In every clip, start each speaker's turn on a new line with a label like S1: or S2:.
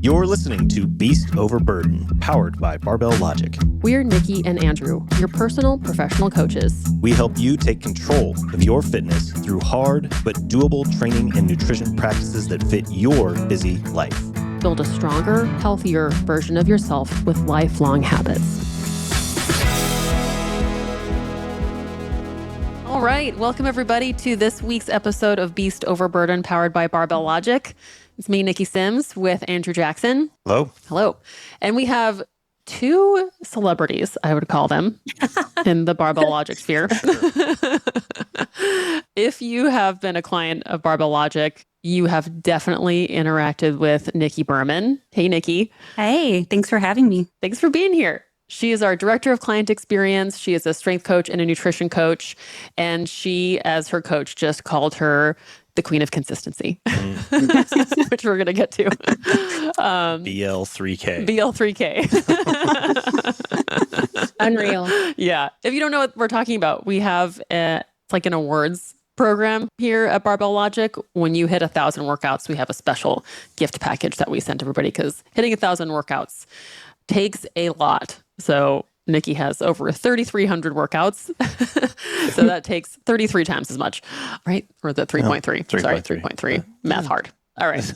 S1: You're listening to Beast Over Burden, powered by Barbell Logic.
S2: We're Nikki and Andrew, your personal professional coaches.
S1: We help you take control of your fitness through hard but doable training and nutrition practices that fit your busy life.
S2: Build a stronger, healthier version of yourself with lifelong habits. All right, welcome everybody to this week's episode of Beast Over Burden, powered by Barbell Logic. It's me, Nikki Sims, with Andrew Jackson.
S1: Hello.
S2: Hello. And we have two celebrities, I would call them, in the Barbell Logic sphere. If you have been a client of Barbell Logic, you have definitely interacted with Nikki Berman. Hey, Nikki.
S3: Hey, thanks for having me.
S2: Thanks for being here. She is our director of client experience. She is a strength coach and a nutrition coach. And she, as her coach, just called her the queen of consistency, which we're going to get to.
S1: BL3K.
S2: BL3K.
S4: Unreal.
S2: Yeah. If you don't know what we're talking about, we have it's like an awards program here at Barbell Logic. When you hit 1,000 workouts, we have a special gift package that we send to everybody because hitting 1,000 workouts takes a lot. So Nikki has over 3,300 workouts. So that takes 33 times as much, right? Or the 3.3.
S1: 3.3.
S2: Sorry, 3.3. Math hard. All right.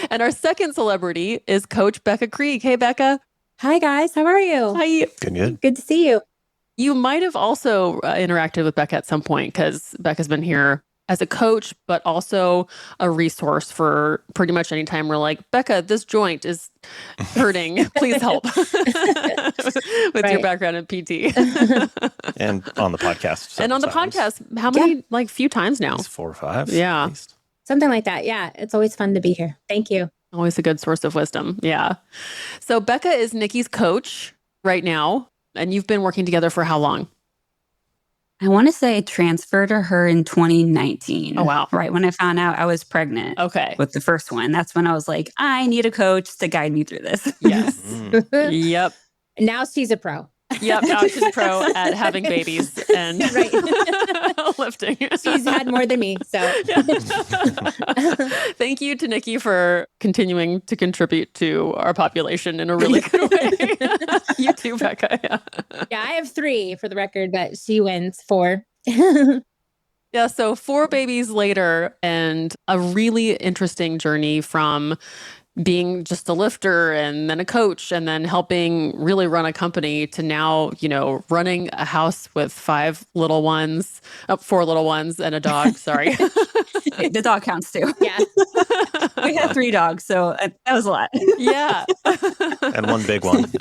S2: And our second celebrity is Coach Bekah Creek. Hey, Becca.
S4: Hi, guys. How are you?
S2: Hi.
S1: Good.
S4: Good to see you.
S2: You might have also interacted with Becca at some point because Becca's been here as a coach, but also a resource for pretty much any time we're like, Becca, this joint is hurting. Please help with your background in PT.
S1: And on the podcast.
S2: And on the podcast, how many, few times now?
S1: 4 or 5.
S2: Yeah.
S1: At least.
S4: Something like that. Yeah. It's always fun to be here. Thank you.
S2: Always a good source of wisdom. Yeah. So Becca is Nikki's coach right now. And you've been working together for how long?
S3: I want to say I transferred to her in 2019.
S2: Oh, wow.
S3: Right when I found out I was pregnant.
S2: Okay.
S3: With the first one. That's when I was like, I need a coach to guide me through this.
S2: Yes. Yep.
S4: Now she's a pro.
S2: Yep. Now she's a pro at having babies and lifting.
S4: She's had more than me. So
S2: thank you to Nikki for continuing to contribute to our population in a really good way. You too, Becca.
S4: Yeah, I have 3 for the record, but she wins 4.
S2: Yeah, so 4 babies later and a really interesting journey from being just a lifter and then a coach and then helping really run a company to now, running a house with 4 little ones and a dog. Sorry.
S3: The dog counts too.
S4: Yeah.
S3: We had 3 dogs, so that was a lot.
S2: Yeah.
S1: And 1 big one.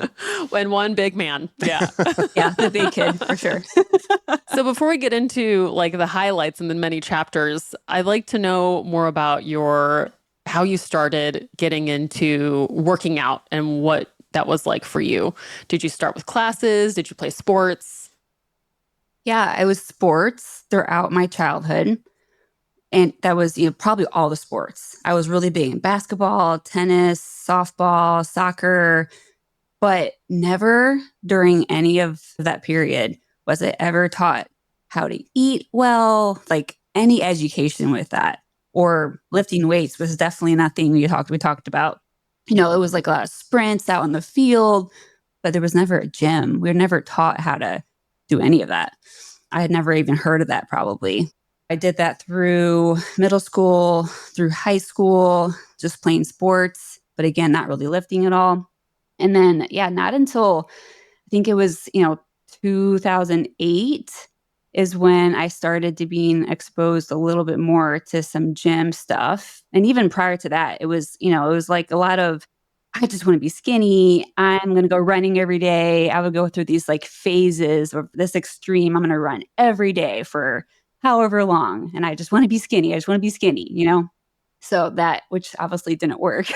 S2: And 1 big man. Yeah.
S3: Yeah, the big kid for sure.
S2: So before we get into the highlights and the many chapters, I'd like to know more about how you started getting into working out and what that was like for you. Did you start with classes? Did you play sports?
S3: Yeah, I was sports throughout my childhood. And that was, probably all the sports. I was really big in basketball, tennis, softball, soccer, but never during any of that period was I ever taught how to eat well, any education with that. Or lifting weights was definitely nothing we talked about. It was a lot of sprints out on the field, but there was never a gym. We were never taught how to do any of that. I had never even heard of that probably. I did that through middle school, through high school, just playing sports, but again, not really lifting at all. And then, not until I think it was, 2008 is when I started to being exposed a little bit more to some gym stuff. And even prior to that, it was a lot of, I just want to be skinny. I'm going to go running every day. I would go through these phases of this extreme. I'm going to run every day for however long. And I just want to be skinny. I just want to be skinny, So that, which obviously didn't work,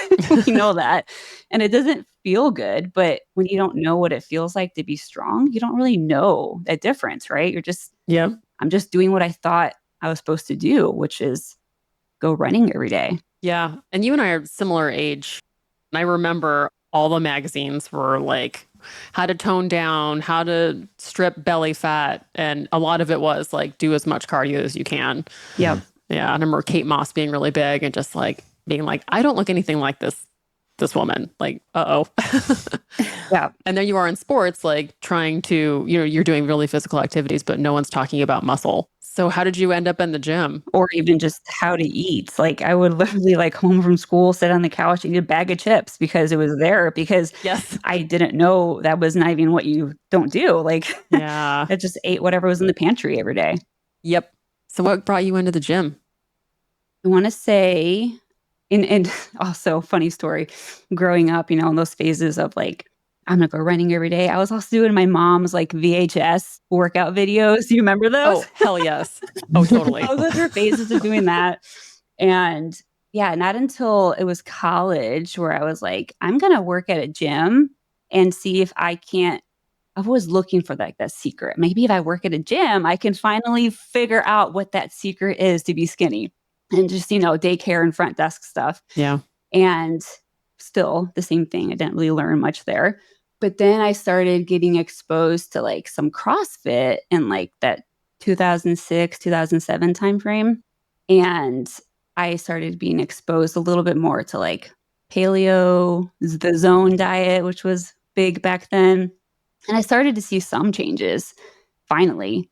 S3: we know that. And it doesn't feel good, but when you don't know what it feels like to be strong, you don't really know that difference, right? You're just, I'm just doing what I thought I was supposed to do, which is go running every day.
S2: Yeah. And you and I are similar age. And I remember all the magazines were how to tone down, how to strip belly fat. And a lot of it was do as much cardio as you can.
S3: Yep.
S2: Yeah. I remember Kate Moss being really big and just being I don't look anything like this this woman, like, uh-oh.
S3: Yeah.
S2: And there you are in sports, like trying to, you're doing really physical activities, but no one's talking about muscle. So how did you end up in the gym?
S3: Or even just how to eat. Like I would literally like home from school, sit on the couch and eat a bag of chips because it was there, because
S2: Yes.
S3: I didn't know that was not even what you don't do. Like
S2: Yeah.
S3: I just ate whatever was in the pantry every day.
S2: Yep. So what brought you into the gym?
S3: I want to say, and also funny story, growing up, in those phases of like, I'm gonna go running every day. I was also doing my mom's like VHS workout videos. Do you remember those?
S2: Oh, hell yes. Oh, totally.
S3: Those are phases of doing that. And yeah, not until it was college where I was like, I'm gonna work at a gym and see if I can't. I was looking for like that secret. Maybe if I work at a gym, I can finally figure out what that secret is to be skinny. And just, daycare and front desk stuff.
S2: Yeah.
S3: And still the same thing. I didn't really learn much there. But then I started getting exposed to like some CrossFit in like that 2006, 2007 timeframe. And I started being exposed a little bit more to like paleo, the zone diet, which was big back then. And I started to see some changes finally.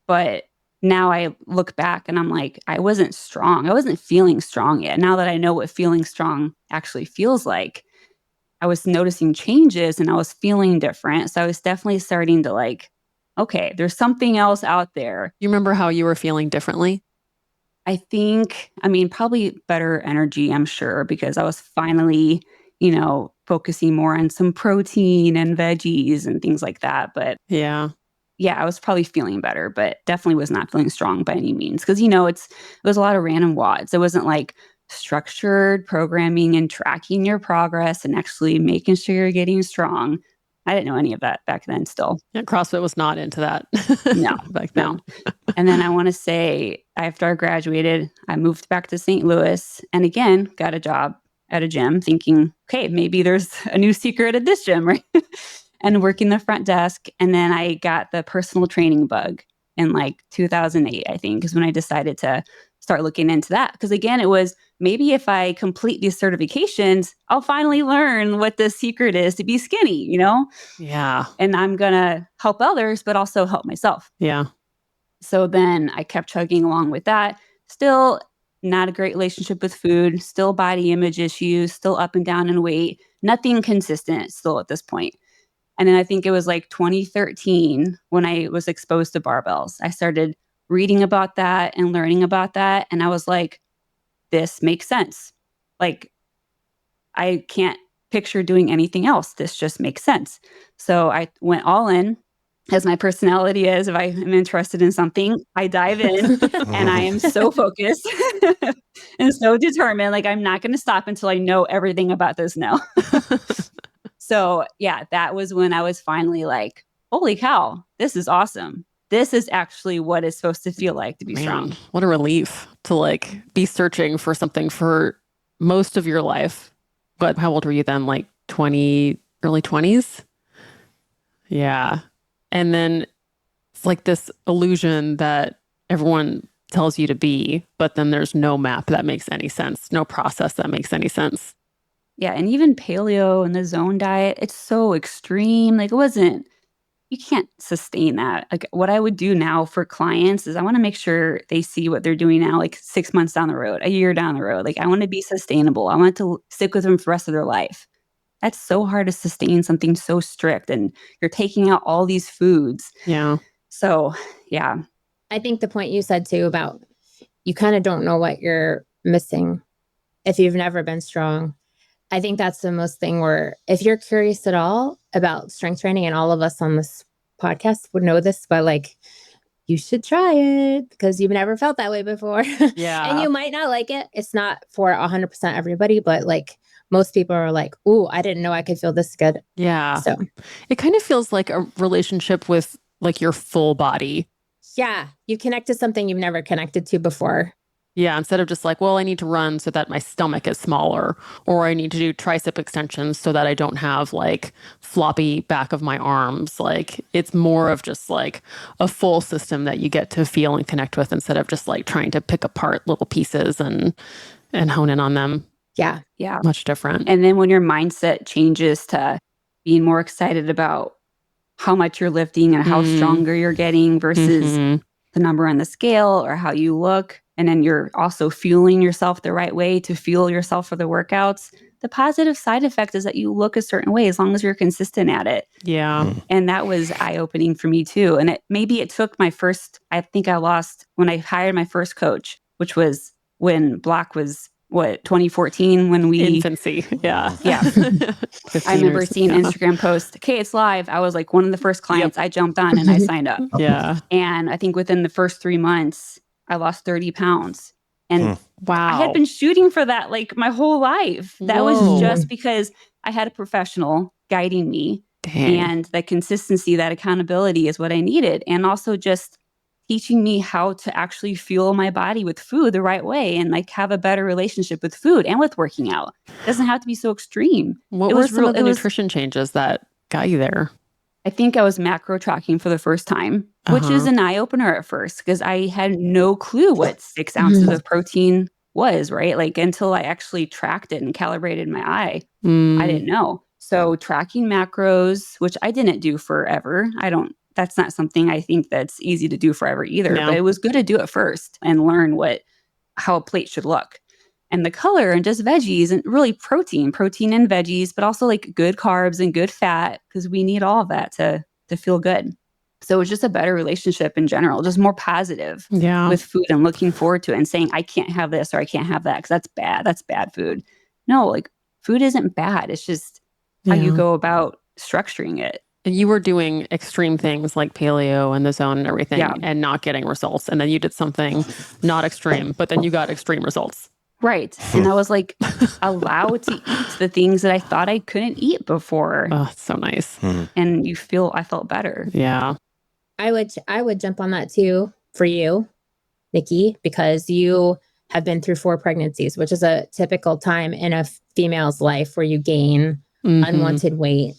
S3: But now I look back and I'm like, I wasn't strong. I wasn't feeling strong yet. Now that I know what feeling strong actually feels like, I was noticing changes and I was feeling different. So I was definitely starting to like, okay, there's something else out there.
S2: You remember how you were feeling differently?
S3: I think, probably better energy, I'm sure, because I was finally, focusing more on some protein and veggies and things like that. But
S2: yeah,
S3: I was probably feeling better, but definitely was not feeling strong by any means. Because, it was a lot of random WODs. It wasn't like structured programming and tracking your progress and actually making sure you're getting strong. I didn't know any of that back then still.
S2: Yeah, CrossFit was not into that.
S3: No,
S2: back then.
S3: No. And then I want to say after I graduated, I moved back to St. Louis and again, got a job at a gym thinking, okay, maybe there's a new secret at this gym, right? And working the front desk. And then I got the personal training bug in like 2008, I think, is when I decided to start looking into that. Because again, it was maybe if I complete these certifications, I'll finally learn what the secret is to be skinny,
S2: Yeah.
S3: And I'm going to help others, but also help myself.
S2: Yeah.
S3: So then I kept chugging along with that. Still not a great relationship with food, still body image issues, still up and down in weight, nothing consistent still at this point. And then I think it was like 2013 when I was exposed to barbells. I started reading about that and learning about that. And I was like, this makes sense. Like, I can't picture doing anything else. This just makes sense. So I went all in, as my personality is. If I am interested in something, I dive in and I am so focused and so determined. Like, I'm not going to stop until I know everything about this now. So yeah, that was when I was finally like, holy cow, this is awesome. This is actually what it's supposed to feel like to be strong.
S2: What a relief to like be searching for something for most of your life. But how old were you then? Like 20, early 20s? Yeah. And then it's like this illusion that everyone tells you to be, but then there's no map that makes any sense, no process that makes any sense.
S3: Yeah. And even paleo and the zone diet, it's so extreme. Like you can't sustain that. Like what I would do now for clients is I want to make sure they see what they're doing now, like 6 months down the road, a year down the road. Like I want to be sustainable. I want to stick with them for the rest of their life. That's so hard to sustain something so strict and you're taking out all these foods.
S2: Yeah.
S3: So yeah.
S4: I think the point you said too about you kind of don't know what you're missing if you've never been strong. I think that's the most thing where if you're curious at all about strength training, and all of us on this podcast would know this, but like you should try it because you've never felt that way before.
S2: Yeah.
S4: And you might not like it. It's not for 100% everybody, but like most people are like, ooh, I didn't know I could feel this good.
S2: Yeah.
S4: So
S2: it kind of feels like a relationship with like your full body.
S4: Yeah. You connect to something you've never connected to before.
S2: Yeah, instead of just like, well, I need to run so that my stomach is smaller, or I need to do tricep extensions so that I don't have like floppy back of my arms. Like it's more of just like a full system that you get to feel and connect with instead of just like trying to pick apart little pieces and hone in on them.
S4: Yeah.
S3: Yeah.
S2: Much different.
S3: And then when your mindset changes to being more excited about how much you're lifting and how stronger you're getting versus the number on the scale or how you look, and then you're also fueling yourself the right way to fuel yourself for the workouts, the positive side effect is that you look a certain way as long as you're consistent at it.
S2: Yeah.
S3: And that was eye-opening for me too. And maybe it took I think I lost when I hired my first coach, which was when Block was 2014 when we
S2: Infancy. Yeah.
S3: Yeah. I remember seeing Instagram post, okay, it's live. I was like one of the first clients. I jumped on and I signed up.
S2: Yeah.
S3: And I think within the first 3 months, I lost 30 pounds. And
S2: wow.
S3: I had been shooting for that like my whole life. That was just because I had a professional guiding me.
S2: Dang.
S3: And the consistency, that accountability is what I needed. And also just teaching me how to actually fuel my body with food the right way and like have a better relationship with food and with working out. It doesn't have to be so extreme.
S2: What were some of the nutrition changes that got you there?
S3: I think I was macro tracking for the first time, which is an eye opener at first because I had no clue what 6 ounces of protein was, right? Like until I actually tracked it and calibrated my eye, I didn't know. So tracking macros, which I didn't do forever. That's not something I think that's easy to do forever either, but it was good to do it first and learn how a plate should look. And the color and just veggies and really protein and veggies, but also like good carbs and good fat because we need all of that to feel good. So it's just a better relationship in general, just more positive with food and looking forward to it and saying, I can't have this or I can't have that because that's bad. That's bad food. No, like food isn't bad. It's just how you go about structuring it.
S2: And you were doing extreme things like paleo and the zone and everything and not getting results. And then you did something not extreme, but then you got extreme results.
S3: Right. And I was like allowed to eat the things that I thought I couldn't eat before.
S2: Oh, so nice.
S3: And I felt better.
S2: Yeah.
S4: I would jump on that too for you, Nikki, because you have been through 4 pregnancies, which is a typical time in a female's life where you gain unwanted weight.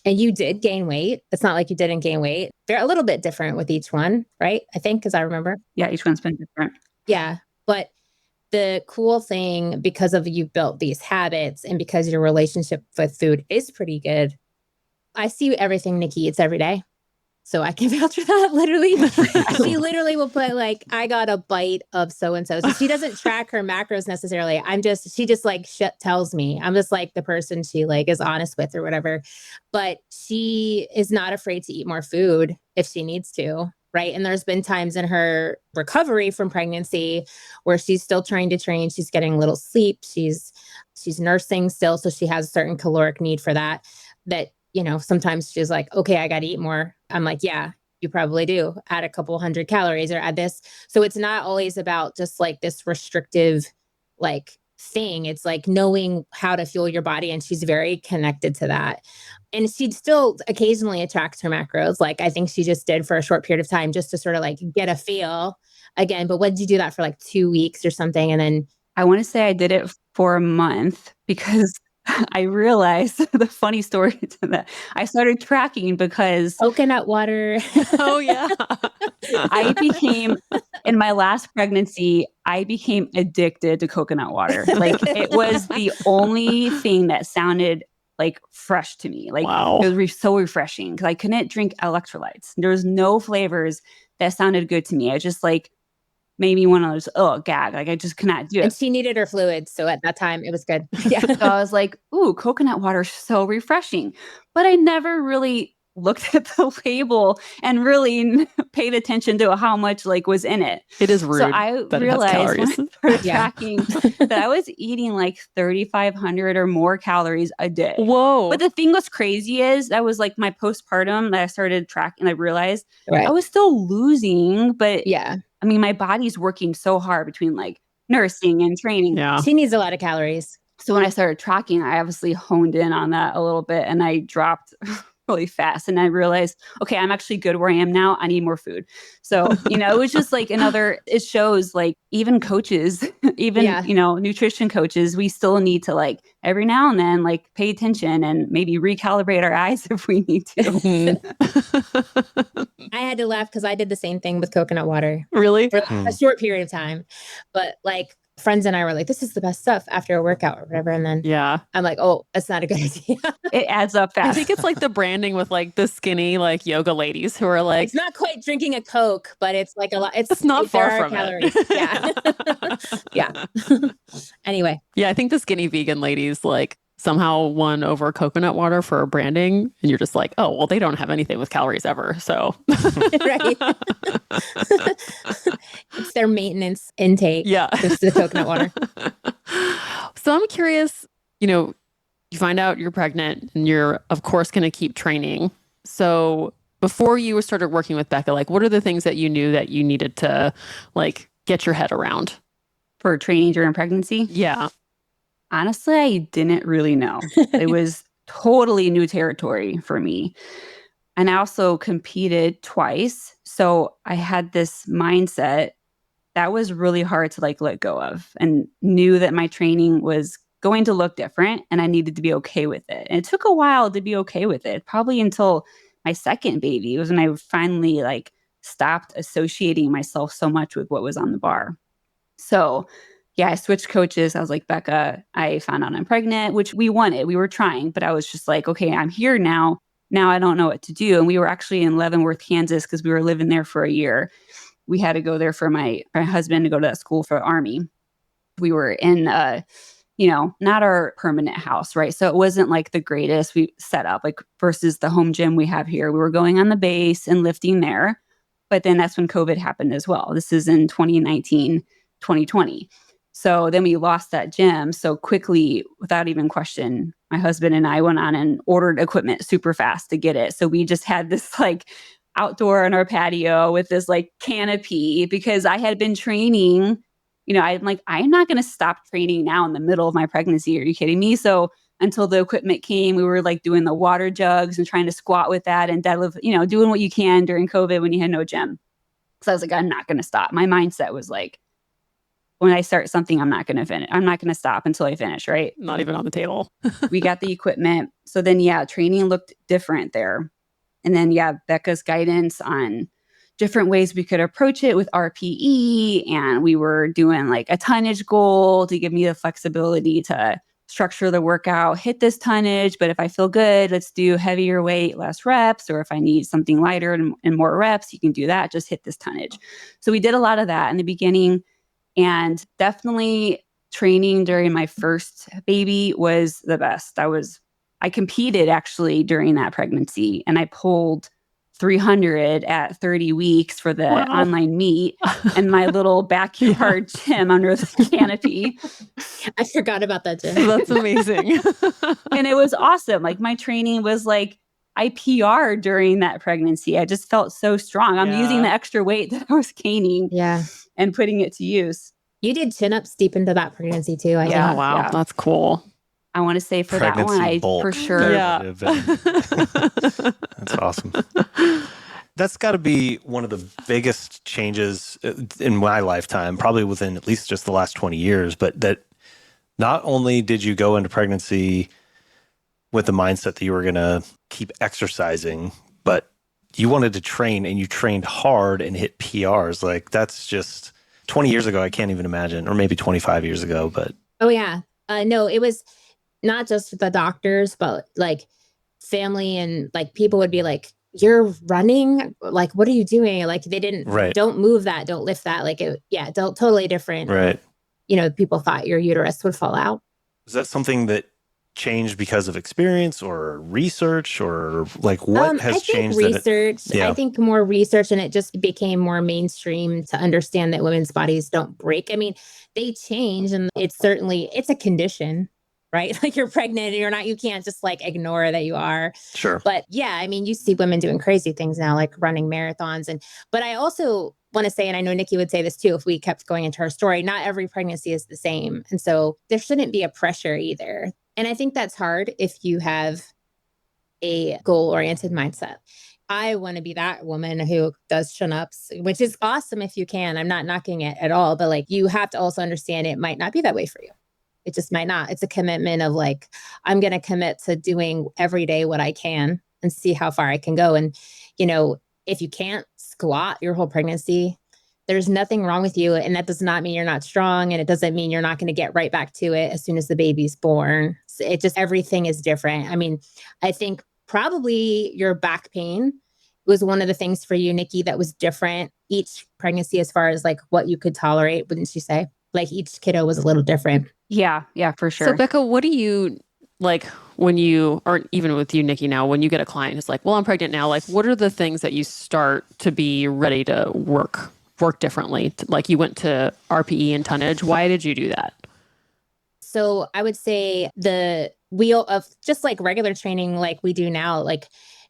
S4: And you did gain weight. It's not like you didn't gain weight. They're a little bit different with each one, right? I think, because I remember.
S3: Yeah, each one's been different.
S4: Yeah. But the cool thing, because of you built these habits and because your relationship with food is pretty good, I see everything Nikki eats every day. So I can vouch for that, literally. She literally will put like, I got a bite of so-and-so. So she doesn't track her macros necessarily. She just like tells me. I'm just like the person she like is honest with or whatever. But she is not afraid to eat more food if she needs to. Right. And there's been times in her recovery from pregnancy where she's still trying to train. She's getting little sleep. She's nursing still. So she has a certain caloric need for that, sometimes she's like, okay, I got to eat more. I'm like, yeah, you probably do. Add a couple hundred calories or add this. So it's not always about just like this restrictive like thing. It's like knowing how to fuel your body. And she's very connected to that. And she still occasionally tracks her macros. Like I think she just did for a short period of time just to sort of like get a feel again. But what did you do that for like 2 weeks or something? And then
S3: I want to say I did it for a month because I realized the funny story to that. I started tracking because
S4: coconut water.
S2: Oh, yeah.
S3: in my last pregnancy, I became addicted to coconut water. Like it was the only thing that sounded like fresh to me. Like It was so refreshing because I couldn't drink electrolytes. There was no flavors that sounded good to me. I just like made me want to just, gag. Like I just could not do it.
S4: And she needed her fluids. So at that time it was good.
S3: Yeah. So I was like, ooh, coconut water is so refreshing. But I never really looked at the label and really paid attention to how much like was in it.
S2: It is rude.
S3: So I realized when I started tracking that I was eating like 3,500 or more calories a day.
S2: Whoa.
S3: But the thing was crazy is that was like my postpartum that I started tracking. I realized I was still losing, but I mean, my body's working so hard between like nursing and training.
S2: Yeah.
S4: She needs a lot of calories.
S3: So when I started tracking, I obviously honed in on that a little bit and I dropped really fast. And I realized, okay, I'm actually good where I am now. I need more food. So, it was just like it shows like even coaches, nutrition coaches, we still need to like every now and then like pay attention and maybe recalibrate our eyes if we need to.
S4: I had to laugh because I did the same thing with coconut water.
S2: Really?
S4: For a short period of time. But like friends and I were like, this is the best stuff after a workout or whatever. And then
S2: Yeah.
S4: I'm like, oh, that's not a good idea.
S3: It adds up fast.
S2: I think it's like the branding with like the skinny like yoga ladies who are like,
S4: It's not quite drinking a Coke, but it's like a lot.
S2: It's not far
S4: there are
S2: from
S4: calories.
S2: it.
S4: Yeah. Yeah. Anyway.
S2: Yeah, I think the skinny vegan ladies like somehow won over coconut water for branding. And you're just like, oh, well, they don't have anything with calories ever. So,
S4: Right. It's their maintenance intake.
S2: yeah.
S4: Just the coconut water.
S2: So I'm curious, you find out you're pregnant and you're, of course, going to keep training. So before you started working with Becca, like, what are the things that you knew that you needed to like get your head around?
S3: For training during pregnancy?
S2: Yeah.
S3: Honestly, I didn't really know. It was totally new territory for me. And I also competed twice. So I had this mindset that was really hard to like let go of, and knew that my training was going to look different and I needed to be okay with it. And it took a while to be okay with it, probably until my second baby. It was when I finally like stopped associating myself so much with what was on the bar. So yeah, I switched coaches. I was like, Becca, I found out I'm pregnant, which we wanted. We were trying, but I was just like, okay, I'm here now. Now I don't know what to do. And we were actually in Leavenworth, Kansas, because we were living there for a year. We had to go there for my husband to go to that school for Army. We were in, not our permanent house, right? So it wasn't like the greatest we set up, like versus the home gym we have here. We were going on the base and lifting there. But then that's when COVID happened as well. This is in 2019, 2020. So then we lost that gym so quickly without even question. My husband and I went on and ordered equipment super fast to get it. So we just had this like outdoor on our patio with this like canopy because I had been training. I'm like, I'm not going to stop training now in the middle of my pregnancy. Are you kidding me? So until the equipment came, we were like doing the water jugs and trying to squat with that and deadlift, doing what you can during COVID when you had no gym. So I was like, I'm not going to stop. My mindset was like, when I start something, I'm not going to finish. I'm not going to stop until I finish, right?
S2: Not even on the table.
S3: We got the equipment. So then, yeah, training looked different there. And then, yeah, Becca's guidance on different ways we could approach it with RPE. And we were doing like a tonnage goal to give me the flexibility to structure the workout, hit this tonnage. But if I feel good, let's do heavier weight, less reps. Or if I need something lighter and more reps, you can do that. Just hit this tonnage. So we did a lot of that in the beginning. And definitely training during my first baby was the best. I competed actually during that pregnancy, and I pulled 300 at 30 weeks for the online meet in my little backyard gym under the canopy.
S4: I forgot about that gym.
S2: That's amazing.
S3: And it was awesome. Like my training was like, I PR'd during that pregnancy. I just felt so strong. I'm using the extra weight that I was gaining.
S4: Yeah.
S3: And putting it to use.
S4: You did chin-ups deep into that pregnancy too. I think.
S2: Oh, wow. Yeah. That's cool.
S3: I want to say for
S1: Pregnancy
S3: that one,
S1: bulk.
S3: for sure.
S2: Yeah.
S1: That's awesome. That's got to be one of the biggest changes in my lifetime, probably within at least just the last 20 years, but that not only did you go into pregnancy with the mindset that you were going to keep exercising, but you wanted to train and you trained hard and hit PRs. Like that's just 20 years ago. I can't even imagine, or maybe 25 years ago, but.
S4: Oh yeah. No, it was not just the doctors, but like family and like people would be like, you're running. Like, what are you doing? Like they didn't, don't move that. Don't lift that. Like, totally different.
S2: Right.
S4: People thought your uterus would fall out.
S1: Is that something that changed because of experience or research, or like what has changed?
S4: Research. I think more research, and it just became more mainstream to understand that women's bodies don't break. I mean, they change, and it's a condition, right? Like you're pregnant and you're not, you can't just like ignore that you are.
S1: Sure.
S4: But yeah, I mean, you see women doing crazy things now, like running marathons. But I also want to say, and I know Nikki would say this too, if we kept going into her story, not every pregnancy is the same. And so there shouldn't be a pressure either. And I think that's hard if you have a goal-oriented mindset. I want to be that woman who does chin-ups, which is awesome if you can. I'm not knocking it at all, but like you have to also understand it might not be that way for you. It just might not. It's a commitment of like, I'm going to commit to doing every day what I can and see how far I can go. And, if you can't squat your whole pregnancy, there's nothing wrong with you. And that does not mean you're not strong. And it doesn't mean you're not going to get right back to it as soon as the baby's born. So it just, everything is different. I mean, I think probably your back pain was one of the things for you, Nikki, that was different each pregnancy as far as like what you could tolerate, wouldn't you say? Like each kiddo was a little different.
S3: Yeah, for sure.
S2: So Becca, what do you like when you, or even with you, Nikki, now, when you get a client who's like, well, I'm pregnant now, like what are the things that you start to be ready to work differently? Like you went to RPE and tonnage. Why did you do that?
S4: So I would say the wheel of just like regular training, like we do now, like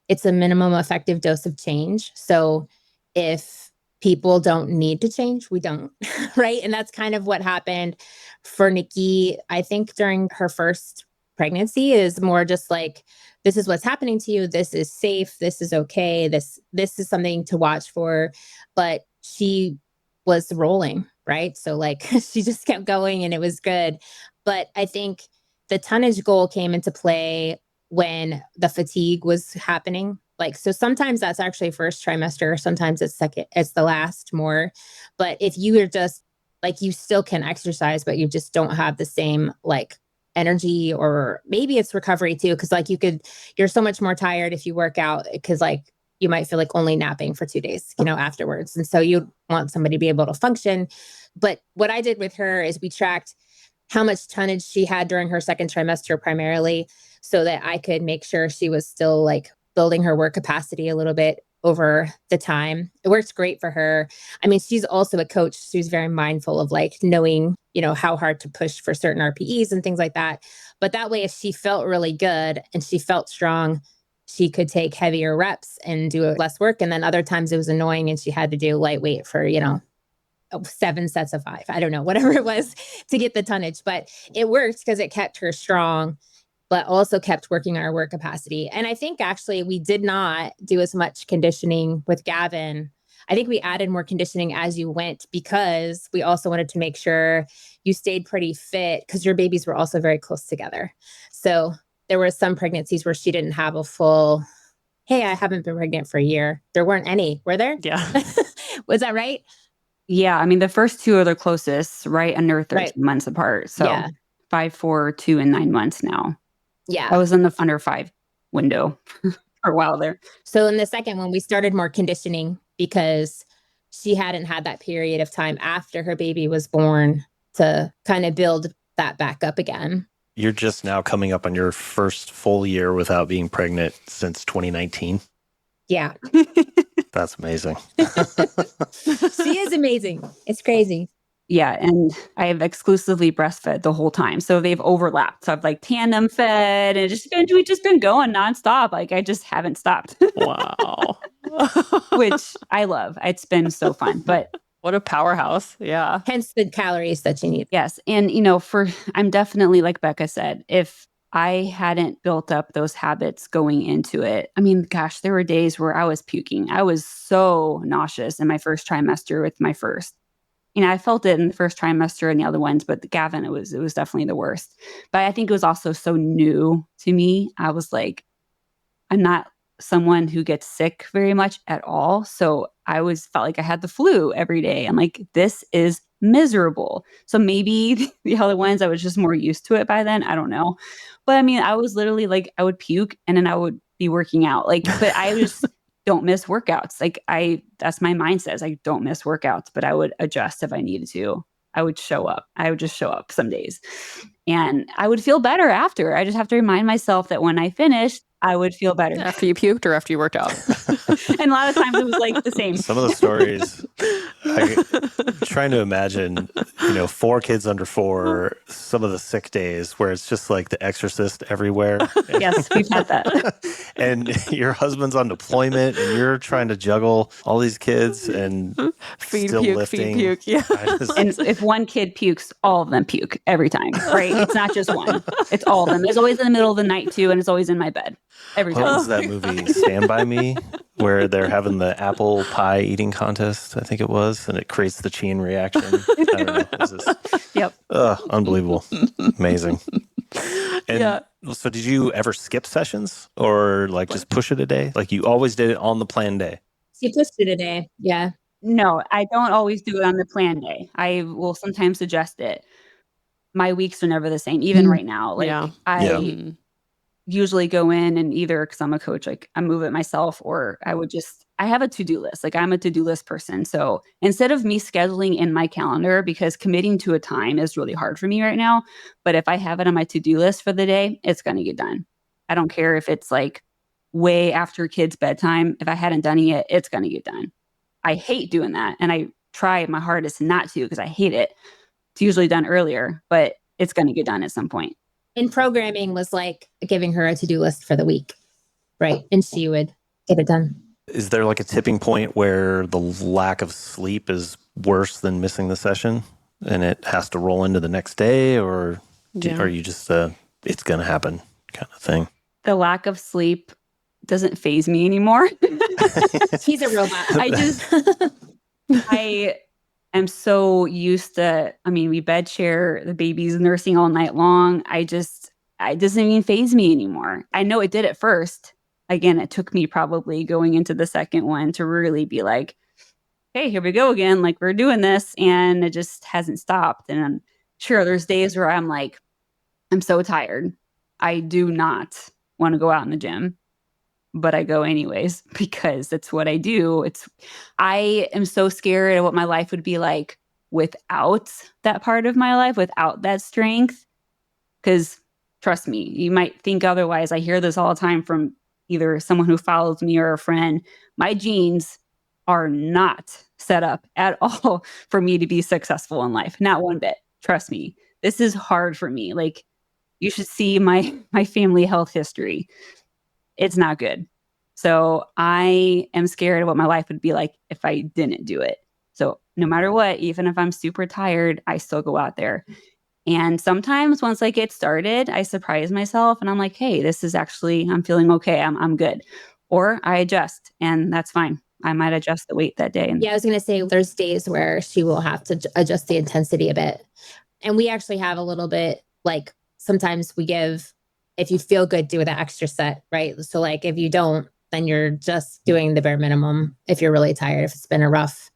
S4: it's a minimum effective dose of change. So if people don't need to change, we don't, right? And that's kind of what happened for Nikki. I think during her first pregnancy is more just like, this is what's happening to you. This is safe. This is okay. This is something to watch for. But she was rolling, right? So like she just kept going and it was good. But I think the tonnage goal came into play when the fatigue was happening. Like, so sometimes that's actually first trimester, sometimes it's second, it's the last more. But if you are just like, you still can exercise, but you just don't have the same like energy, or maybe it's recovery too. Cause like you're so much more tired if you work out, cause like you might feel like only napping for 2 days, afterwards. And so you want somebody to be able to function. But what I did with her is we tracked how much tonnage she had during her second trimester primarily, so that I could make sure she was still like building her work capacity a little bit over the time. It works great for her. I mean, she's also a coach. She's very mindful of like knowing, how hard to push for certain RPEs and things like that. But that way, if she felt really good and she felt strong, she could take heavier reps and do less work. And then other times it was annoying and she had to do lightweight for, 7 sets of 5. I don't know, whatever it was to get the tonnage, but it worked because it kept her strong, but also kept working on our work capacity. And I think actually we did not do as much conditioning with Gavin. I think we added more conditioning as you went because we also wanted to make sure you stayed pretty fit because your babies were also very close together. So there were some pregnancies where she didn't have a full, hey, I haven't been pregnant for a year. There weren't any, were there?
S2: Yeah.
S4: Was that right?
S3: Yeah, I mean, the first two are the closest, right under 13
S4: Right.
S3: months apart. So
S4: Yeah.
S3: 5, 4, 2, and 9 months now.
S4: Yeah.
S3: I was in the under 5 window for a while there.
S4: So in the second one, we started more conditioning because she hadn't had that period of time after her baby was born to kind of build that back up again.
S1: You're just now coming up on your first full year without being pregnant since 2019.
S4: Yeah.
S1: That's amazing.
S4: She is amazing. It's crazy.
S3: Yeah, and I have exclusively breastfed the whole time. So they've overlapped. So I've like tandem fed and we've just been going nonstop. Like I just haven't stopped.
S2: Wow.
S3: Which I love. It's been so fun. But
S2: what a powerhouse. Yeah.
S4: Hence the calories that you need.
S3: yes. And, I'm definitely, like Becca said, if I hadn't built up those habits going into it, I mean, gosh, there were days where I was puking. I was so nauseous in my first trimester with my first. I felt it in the first trimester and the other ones, but Gavin, it was definitely the worst. But I think it was also so new to me. I was like, I'm not someone who gets sick very much at all. So I always felt like I had the flu every day. I'm like, this is miserable. So maybe the other ones, I was just more used to it by then. I don't know. But I mean, I was literally like, I would puke and then I would be working out. Like, but I just don't miss workouts. Like that's my mindset. I don't miss workouts, but I would adjust if I needed to. I would show up. I would just show up some days and I would feel better after. I just have to remind myself that when I finished, I would feel better.
S2: After you puked or after you worked out?
S3: And a lot of times it was like the same.
S1: Some of the stories, I'm trying to imagine, 4 kids under 4, some of the sick days where it's just like The Exorcist everywhere.
S3: Yes, we've had that.
S1: And your husband's on deployment and you're trying to juggle all these kids and
S2: Feed,
S1: still
S2: puke,
S1: lifting.
S2: feed, puke. Yeah.
S3: And if one kid pukes, all of them puke every time, right? It's not just one. It's all of them. It's always in the middle of the night too, and it's always in my bed. Every
S1: What
S3: time.
S1: was that movie, Stand By Me, where they're having the apple pie eating contest, I think it was, and it creates the chain reaction. I don't know. It's just,
S3: Yep.
S1: unbelievable. Amazing. And
S2: Yeah.
S1: so did you ever skip sessions or like just push it a day? Like you always did it on the planned day?
S4: She pushed it a day. Yeah.
S3: No, I don't always do it on the plan day. I will sometimes suggest it. My weeks are never the same, even right now. Like
S2: Yeah.
S3: I
S2: Mhm.
S3: usually go in and either because I'm a coach, like I move it myself, or I have a to-do list. Like I'm a to-do list person. So instead of me scheduling in my calendar, because committing to a time is really hard for me right now. But if I have it on my to-do list for the day, it's going to get done. I don't care if it's like way after kids' bedtime. If I hadn't done it yet, it's going to get done. I hate doing that. And I try my hardest not to because I hate it. It's usually done earlier, but it's going to get done at some point.
S4: And programming was like giving her a to-do list for the week, right? And she would get it done.
S1: Is there like a tipping point where the lack of sleep is worse than missing the session and it has to roll into the next day, or are you just it's going to happen kind of thing?
S3: The lack of sleep doesn't faze me anymore.
S4: He's a robot.
S3: I am so used to, we bed share, the baby's nursing all night long. It doesn't even faze me anymore. I know it did at first. Again, it took me probably going into the second one to really be like, hey, here we go again. Like we're doing this, and it just hasn't stopped. And I'm sure there's days where I'm like, I'm so tired. I do not want to go out in the gym, but I go anyways because that's what I do. I am so scared of what my life would be like without that part of my life, without that strength. Because trust me, you might think otherwise. I hear this all the time from either someone who follows me or a friend. My genes are not set up at all for me to be successful in life. Not one bit. Trust me. This is hard for me. Like you should see my family health history. It's not good. So I am scared of what my life would be like if I didn't do it. So no matter what, even if I'm super tired, I still go out there. And sometimes once I get started, I surprise myself and I'm like, hey, this is actually, I'm feeling okay. I'm good. Or I adjust and that's fine. I might adjust the weight that day.
S4: Yeah, I was going to say there's days where she will have to adjust the intensity a bit. And we actually have a little bit, like sometimes we give, if you feel good, do the extra set, right? So like if you don't, then you're just doing the bare minimum if you're really tired, if it's been a rough.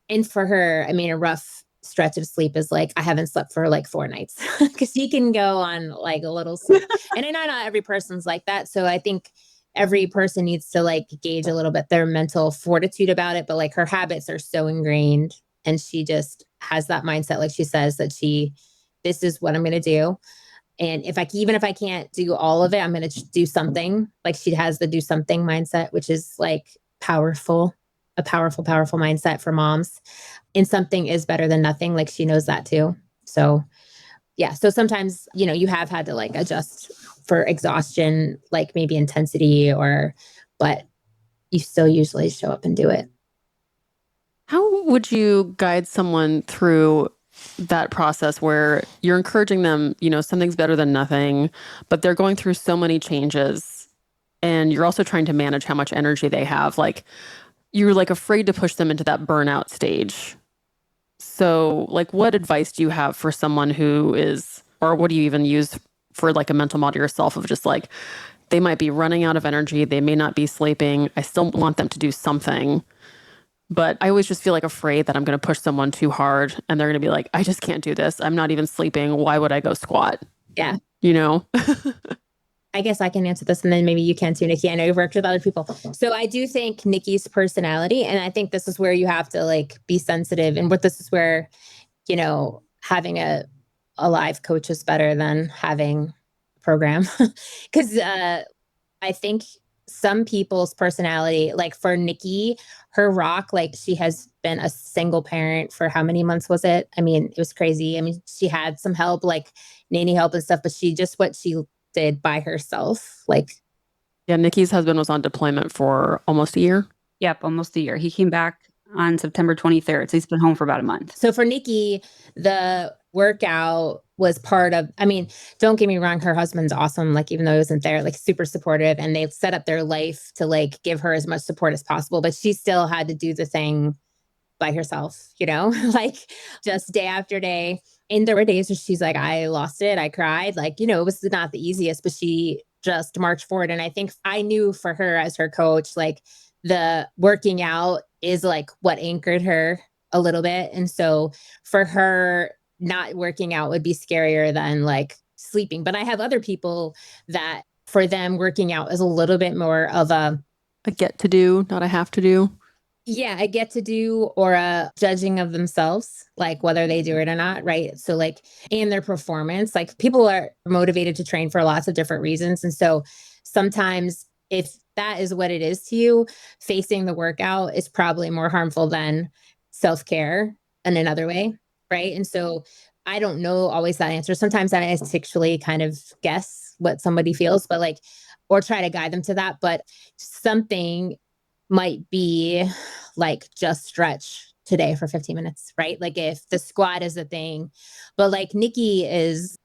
S4: And for her, a rough stretch of sleep is like, I haven't slept for like 4 nights because he can go on like a little sleep. And I know not every person's like that. So I think every person needs to like gauge a little bit their mental fortitude about it. But like her habits are so ingrained and she just has that mindset, like she says, that this is what I'm going to do. And even if I can't do all of it, I'm going to do something. Like she has the do something mindset, which is like a powerful mindset for moms. And something is better than nothing. Like she knows that too. So yeah. So sometimes, you have had to like adjust for exhaustion, like maybe intensity but you still usually show up and do it.
S2: How would you guide someone through that process where you're encouraging them, something's better than nothing, but they're going through so many changes and you're also trying to manage how much energy they have? Like you're like afraid to push them into that burnout stage. So like what advice do you have for someone who is, or what do you even use for like a mental model yourself of just like, they might be running out of energy. They may not be sleeping. I still want them to do something. But I always just feel like afraid that I'm going to push someone too hard and they're going to be like, I just can't do this. I'm not even sleeping. Why would I go squat?
S4: Yeah.
S2: I
S4: guess I can answer this and then maybe you can too, Nikki. I know you've worked with other people. So I do think Nikki's personality, and I think this is where you have to like be sensitive, and this is where, having a live coach is better than having a program. Because I think some people's personality, like for Nikki, her rock, like she has been a single parent for how many months was it? It was crazy. She had some help, like nanny help and stuff, but what she did by herself. Like,
S2: yeah, Nikki's husband was on deployment for almost a year.
S3: Yep, almost a year. He came back on September 23rd. So he's been home for about a month.
S4: So for Nikki, the workout was part of, don't get me wrong, her husband's awesome. Like, even though he wasn't there, like super supportive, and they set up their life to like give her as much support as possible, but she still had to do the thing by herself, like just day after day. And there were days where she's like, I lost it. I cried. Like, it was not the easiest, but she just marched forward. And I think I knew for her as her coach, like the working out is like what anchored her a little bit. And so for her, not working out would be scarier than like sleeping. But I have other people that for them working out is a little bit more of a
S2: get to do, not a have to do.
S4: yeah, I get to do or a judging of themselves, like whether they do it or not, right? So like in their performance, like people are motivated to train for lots of different reasons. And so sometimes if that is what it is to you, facing the workout is probably more harmful than self-care in another way, right? And so I don't know always that answer. Sometimes I instinctually kind of guess what somebody feels, but like, or try to guide them to that. But something might be like just stretch today for 15 minutes, right? Like if the squat is a thing, but like Nikki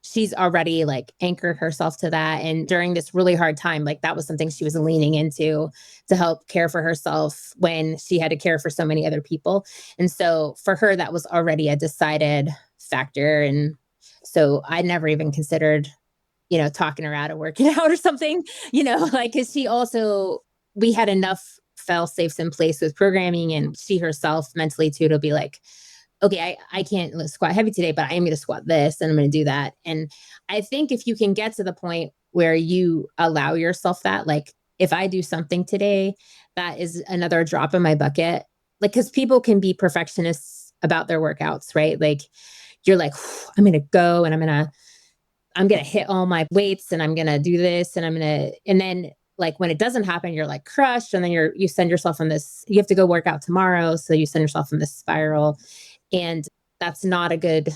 S4: she's already like anchored herself to that. And during this really hard time, like that was something she was leaning into to help care for herself when she had to care for so many other people. And so for her, that was already a decided factor. And so I never even considered, talking her out of working out or something, like, cause we had enough fail safes in place with programming and she herself mentally too, to be like, okay, I can't squat heavy today, but I am going to squat this and I'm going to do that. And I think if you can get to the point where you allow yourself that, like if I do something today, that is another drop in my bucket, like, cause people can be perfectionists about their workouts, right? Like you're like, I'm going to go and I'm going to hit all my weights and I'm going to do this and and then like when it doesn't happen, you're like crushed. And then you send yourself on this, you have to go work out tomorrow. So you send yourself in this spiral and that's not a good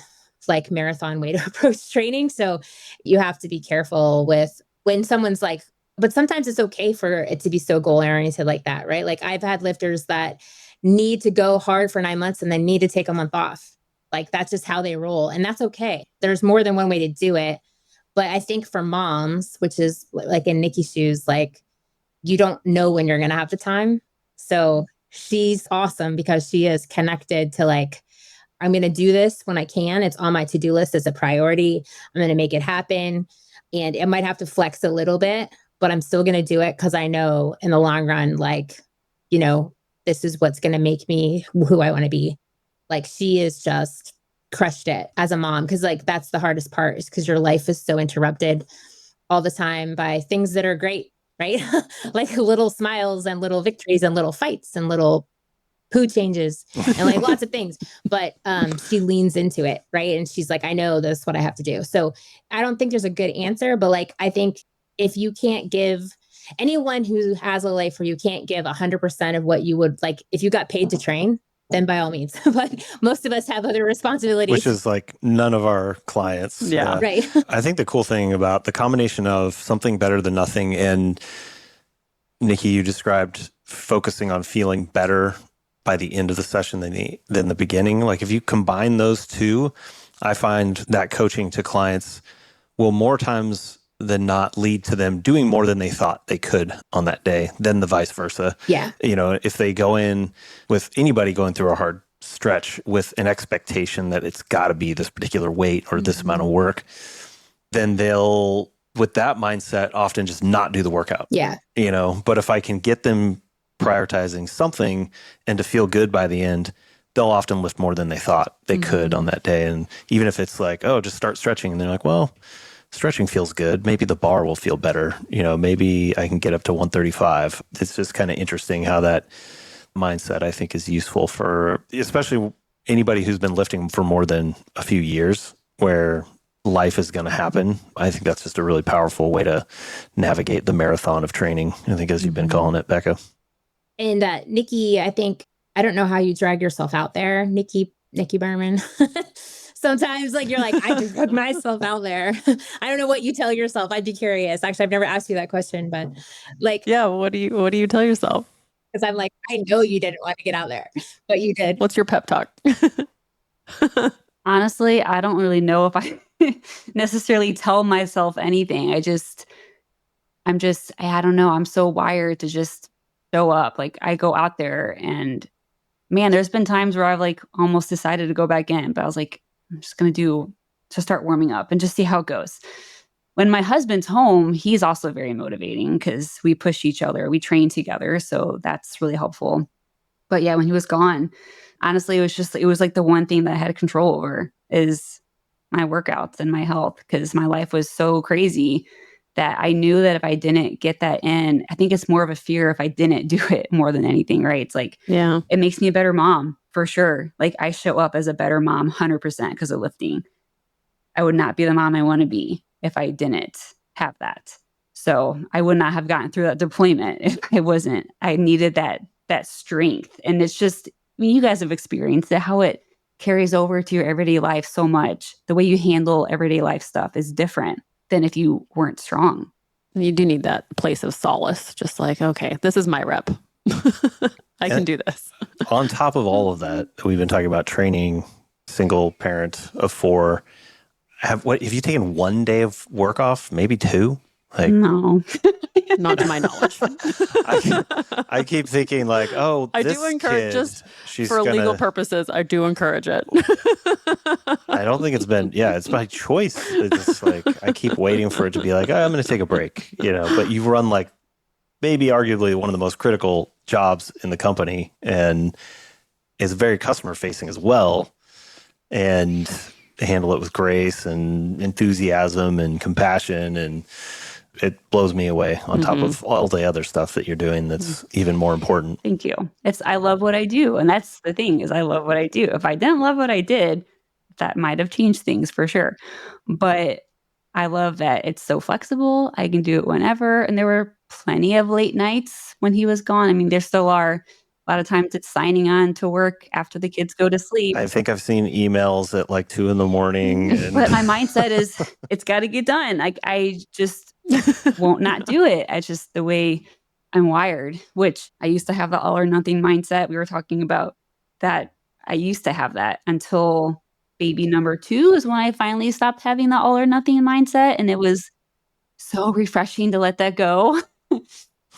S4: like marathon way to approach training. So you have to be careful with when someone's like, but sometimes it's okay for it to be so goal oriented like that, right? Like I've had lifters that need to go hard for 9 months and then need to take a month off. Like that's just how they roll. And that's okay. There's more than one way to do it. But I think for moms, which is like in Nikki's shoes, like you don't know when you're going to have the time. So she's awesome because she is connected to like, I'm going to do this when I can. It's on my to-do list as a priority. I'm going to make it happen. And it might have to flex a little bit, but I'm still going to do it because I know in the long run, like, this is what's going to make me who I want to be. Like she is just crushed it as a mom. Cause like, that's the hardest part is because your life is so interrupted all the time by things that are great, right? Like little smiles and little victories and little fights and little poo changes and like lots of things. But she leans into it, right? And she's like, I know this is what I have to do. So I don't think there's a good answer, but like, I think if you can't give anyone who has a life where you can't give 100% of what you would like, if you got paid to train, then by all means. But most of us have other responsibilities.
S1: Which is like none of our clients.
S2: Yeah.
S4: Right.
S1: I think the cool thing about the combination of something better than nothing and Nikki, you described focusing on feeling better by the end of the session than the beginning. Like if you combine those two, I find that coaching to clients will more times than not lead to them doing more than they thought they could on that day than the vice versa.
S4: Yeah.
S1: If they go in with anybody going through a hard stretch with an expectation that it's got to be this particular weight or this amount of work, then they'll, with that mindset, often just not do the workout.
S4: Yeah.
S1: But if I can get them prioritizing something and to feel good by the end, they'll often lift more than they thought they could on that day. And even if it's like, oh, just start stretching. And they're like, well, stretching feels good. Maybe the bar will feel better. Maybe I can get up to 135. It's just kind of interesting how that mindset, I think, is useful for especially anybody who's been lifting for more than a few years where life is going to happen. I think that's just a really powerful way to navigate the marathon of training, I think, as you've been calling it, Becca. And
S4: Nikki, I don't know how you drag yourself out there, Nikki Berman. Sometimes like you're like, I just put myself out there. I don't know what you tell yourself. I'd be curious. Actually, I've never asked you that question, but like,
S2: yeah, what do you tell yourself?
S4: Because I'm like, I know you didn't want to get out there, but you did.
S2: What's your pep talk?
S3: Honestly, I don't really know if I necessarily tell myself anything. I don't know. I'm so wired to just show up. Like I go out there and man, there's been times where I've like almost decided to go back in, but I was like, I'm just going to start warming up and just see how it goes. When my husband's home, he's also very motivating because we push each other. We train together. So that's really helpful. But yeah, when he was gone, honestly, it was like the one thing that I had control over is my workouts and my health, because my life was so crazy that I knew that if I didn't get that in, I think it's more of a fear if I didn't do it more than anything, right? It's like,
S2: Yeah.
S3: it makes me a better mom for sure. Like I show up as a better mom 100% because of lifting. I would not be the mom I want to be if I didn't have that. So I would not have gotten through that deployment if I wasn't. I needed that strength. And it's just, I mean, you guys have experienced it, how it carries over to your everyday life so much. The way you handle everyday life stuff is different than if you weren't strong.
S2: You do need that place of solace. Just like, okay, this is my rep. I can do this.
S1: On top of all of that, we've been talking about training single parent of 4. Have you taken one day of work off? Maybe 2? Like,
S3: no,
S2: not to my knowledge.
S1: I keep thinking like, oh,
S2: I
S1: this
S2: do encourage,
S1: kid,
S2: just
S1: she's
S2: for legal
S1: gonna,
S2: purposes, I do encourage it.
S1: I don't think it's been, it's by choice. It's like, I keep waiting for it to be like, oh, I'm going to take a break, but you run like maybe arguably one of the most critical jobs in the company, and is very customer facing as well. And handle it with grace and enthusiasm and compassion, and it blows me away on top of all the other stuff that you're doing that's even more important.
S3: Thank you. I love what I do. And that's the thing, is I love what I do. If I didn't love what I did, that might have changed things for sure. But I love that it's so flexible. I can do it whenever. And there were plenty of late nights when he was gone. I mean, there still are. A lot of times it's signing on to work after the kids go to sleep.
S1: I think I've seen emails at like 2 a.m.
S3: But my mindset is it's got to get done. I just won't not do it. It's just the way I'm wired, which I used to have the all or nothing mindset. We were talking about that. I used to have that until baby number 2 is when I finally stopped having the all or nothing mindset. And it was so refreshing to let that go.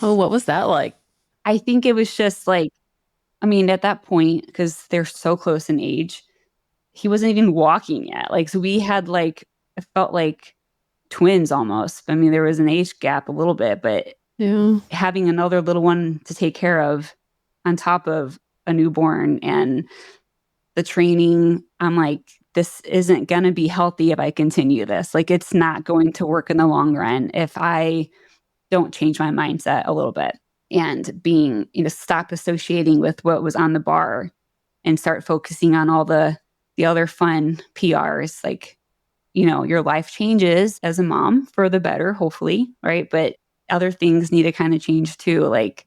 S2: Oh, what was that like?
S3: I think it was just like, I mean, at that point, because they're so close in age, he wasn't even walking yet. Like, so we had like, it felt like twins almost. I mean, there was an age gap a little bit, but having another little one to take care of on top of a newborn and the training, I'm like, this isn't going to be healthy if I continue this. Like, it's not going to work in the long run if I don't change my mindset a little bit. And being, stop associating with what was on the bar and start focusing on all the other fun PRs. Like, your life changes as a mom for the better, hopefully, right? But other things need to kind of change too. Like,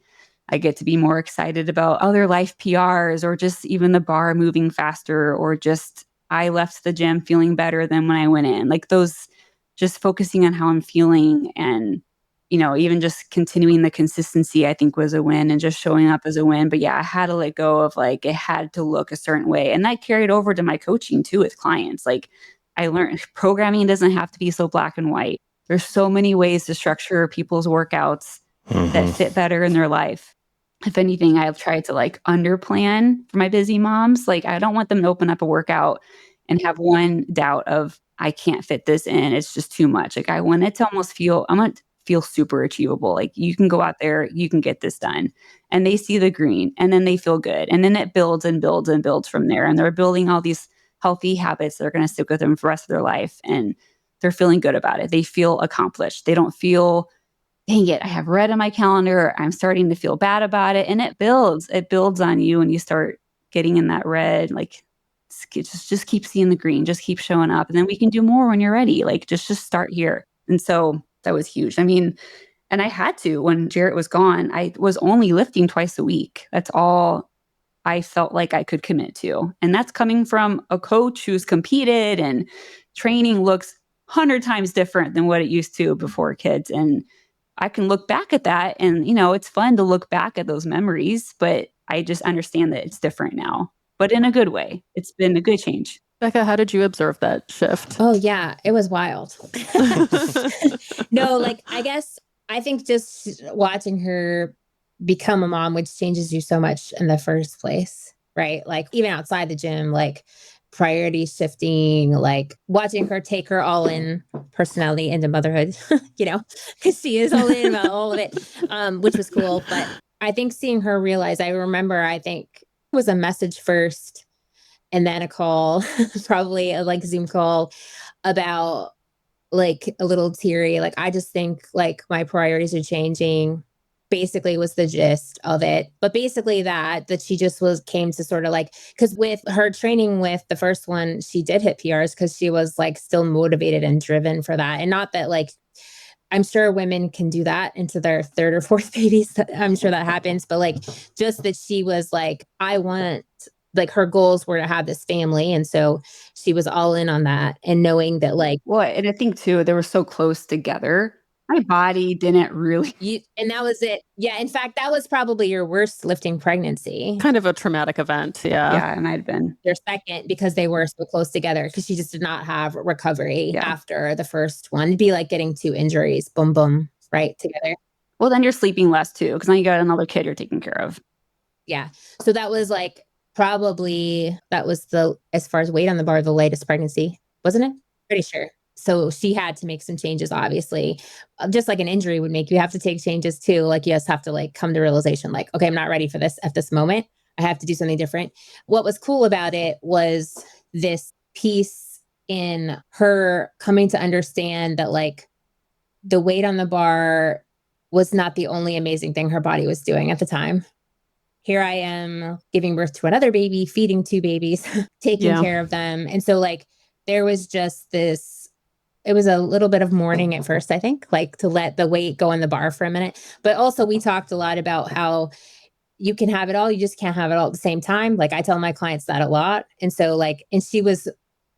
S3: I get to be more excited about other life PRs, or just even the bar moving faster, or just I left the gym feeling better than when I went in. Like, those, just focusing on how I'm feeling, and even just continuing the consistency, I think, was a win, and just showing up as a win. But yeah, I had to let go of like, it had to look a certain way. And that carried over to my coaching too with clients. Like, I learned programming doesn't have to be so black and white. There's so many ways to structure people's workouts that fit better in their life. If anything, I've tried to like underplan for my busy moms. Like, I don't want them to open up a workout and have one doubt of, I can't fit this in. It's just too much. Like, I want it to almost feel, feel super achievable. Like, you can go out there, you can get this done. And they see the green, and then they feel good. And then it builds and builds and builds from there. And they're building all these healthy habits that are going to stick with them for the rest of their life. And they're feeling good about it. They feel accomplished. They don't feel, dang it, I have red on my calendar. I'm starting to feel bad about it. And it builds on you. And you start getting in that red, like, just keep seeing the green, just keep showing up. And then we can do more when you're ready. Like, just start here. And so that was huge. I mean, and I had to, when Jarrett was gone, I was only lifting twice a week. That's all I felt like I could commit to. And that's coming from a coach who's competed, and training looks 100 times different than what it used to before kids. And I can look back at that, and, it's fun to look back at those memories, but I just understand that it's different now, but in a good way. It's been a good change.
S2: Becca, how did you observe that shift?
S4: Oh, yeah, it was wild. No, like, I guess, I think just watching her become a mom, which changes you so much in the first place, right? Like, even outside the gym, like, priority shifting, like watching her take her all in personality into motherhood, because she is all in about all of it, which was cool. But I think seeing her realize, I remember, I think it was a message first and then a call, probably a like Zoom call about like a little teary. Like, I just think like my priorities are changing, basically was the gist of it. But basically that she just came to sort of like, because with her training with the first one, she did hit PRs because she was like still motivated and driven for that. And not that like, I'm sure women can do that into their third or fourth babies. I'm sure that happens. But like, just that she was like, I want, like, her goals were to have this family. And so she was all in on that. And knowing that like,
S3: Well, and I think too, they were so close together. My body didn't really.
S4: and that was it. Yeah. In fact, that was probably your worst lifting pregnancy.
S2: Kind of a traumatic event. Yeah.
S3: Yeah, it might have been.
S4: Your second, because they were so close together, because she just did not have recovery after the first one. It'd be like getting 2 injuries, boom, boom, right together.
S3: Well, then you're sleeping less too, because now you got another kid you're taking care of.
S4: Yeah. So that was like, probably that was as far as weight on the bar, the latest pregnancy, wasn't it? Pretty sure. So she had to make some changes, obviously, just like an injury would make you have to take changes too. Like, you just have to like come to realization, like, okay, I'm not ready for this at this moment. I have to do something different. What was cool about it was this piece in her coming to understand that like the weight on the bar was not the only amazing thing her body was doing at the time. Here I am giving birth to another baby, feeding 2 babies, taking care of them. And so like, there was just this, it was a little bit of mourning at first, I think, like to let the weight go on the bar for a minute. But also we talked a lot about how you can have it all. You just can't have it all at the same time. Like, I tell my clients that a lot. And so like, and she was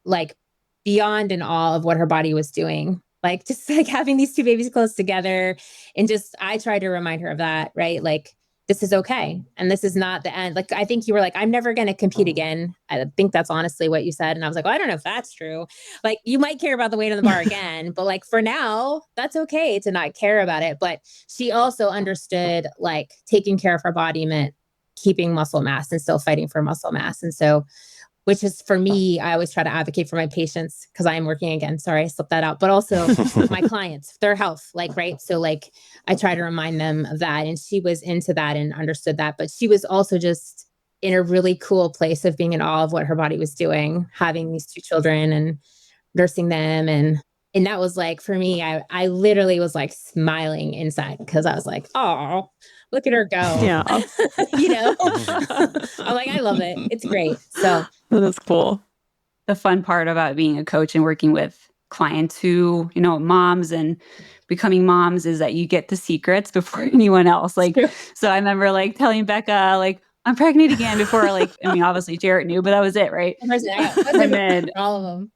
S4: like beyond in awe of what her body was doing. Like, just like having these 2 babies close together. And just, I try to remind her of that, right? Like, this is okay. And this is not the end. Like, I think you were like, I'm never going to compete again. I think that's honestly what you said. And I was like, well, I don't know if that's true. Like, you might care about the weight on the bar again, but like for now, that's okay to not care about it. But she also understood like taking care of her body meant keeping muscle mass and still fighting for muscle mass. And so, which is for me, I always try to advocate for my patients because I am working again. Sorry, I slipped that out. But also my clients, their health, like, right. So like, I try to remind them of that. And she was into that and understood that. But she was also just in a really cool place of being in awe of what her body was doing, having these 2 children and nursing them. And that was like, for me, I literally was like smiling inside because I was like, oh, look at her go.
S2: Yeah.
S4: You know, I'm like, I love it. It's great. So
S2: that's cool.
S3: The fun part about being a coach and working with clients who, you know, moms and becoming moms is that you get the secrets before anyone else. Like, so I remember like telling Becca, like, I'm pregnant again before, like, I mean, obviously Jarrett knew, but that was it, right? And then
S4: all of them.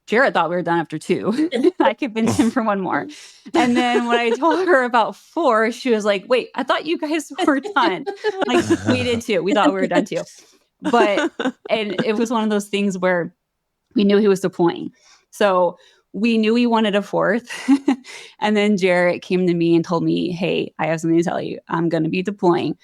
S3: Jarrett thought we were done after 2. I convinced him for 1 more. And then when I told her about 4, she was like, wait, I thought you guys were done. Like, we did too. We thought we were done too. But, and it was one of those things where we knew he was deploying. So we knew he wanted a 4th. And then Jarrett came to me and told me, hey, I have something to tell you. I'm going to be deploying.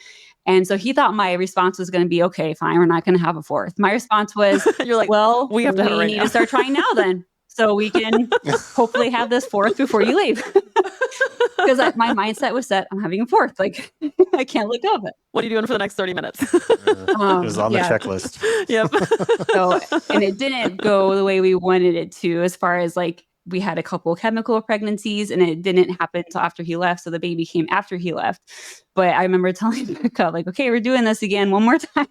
S3: And so he thought my response was going to be, okay, fine, we're not going to have a 4th. My response was,
S2: you're like,
S3: well,
S2: we
S3: need to start trying now then. So we can hopefully have this 4th before you leave. Because my mindset was set, I'm having a 4th. Like, I can't let go of it.
S2: What are you doing for the next 30 minutes?
S1: It was on the checklist.
S2: Yep.
S3: So, and it didn't go the way we wanted it to, as far as like, we had a couple of chemical pregnancies and it didn't happen until after he left. So the baby came after he left. But I remember telling Becca, like, okay, we're doing this again one more time.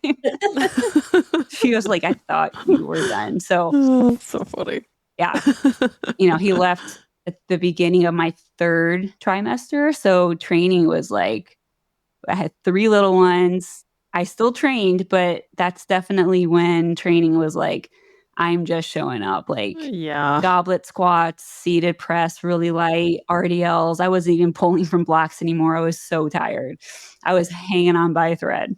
S3: She was like, I thought you were done. So,
S2: that's so funny.
S3: Yeah. You know, he left at the beginning of my 3rd trimester. So training was like, I had 3 little ones. I still trained, but that's definitely when training was like, I'm just showing up, like goblet squats, seated press, really light, RDLs. I wasn't even pulling from blocks anymore. I was so tired. I was hanging on by a thread.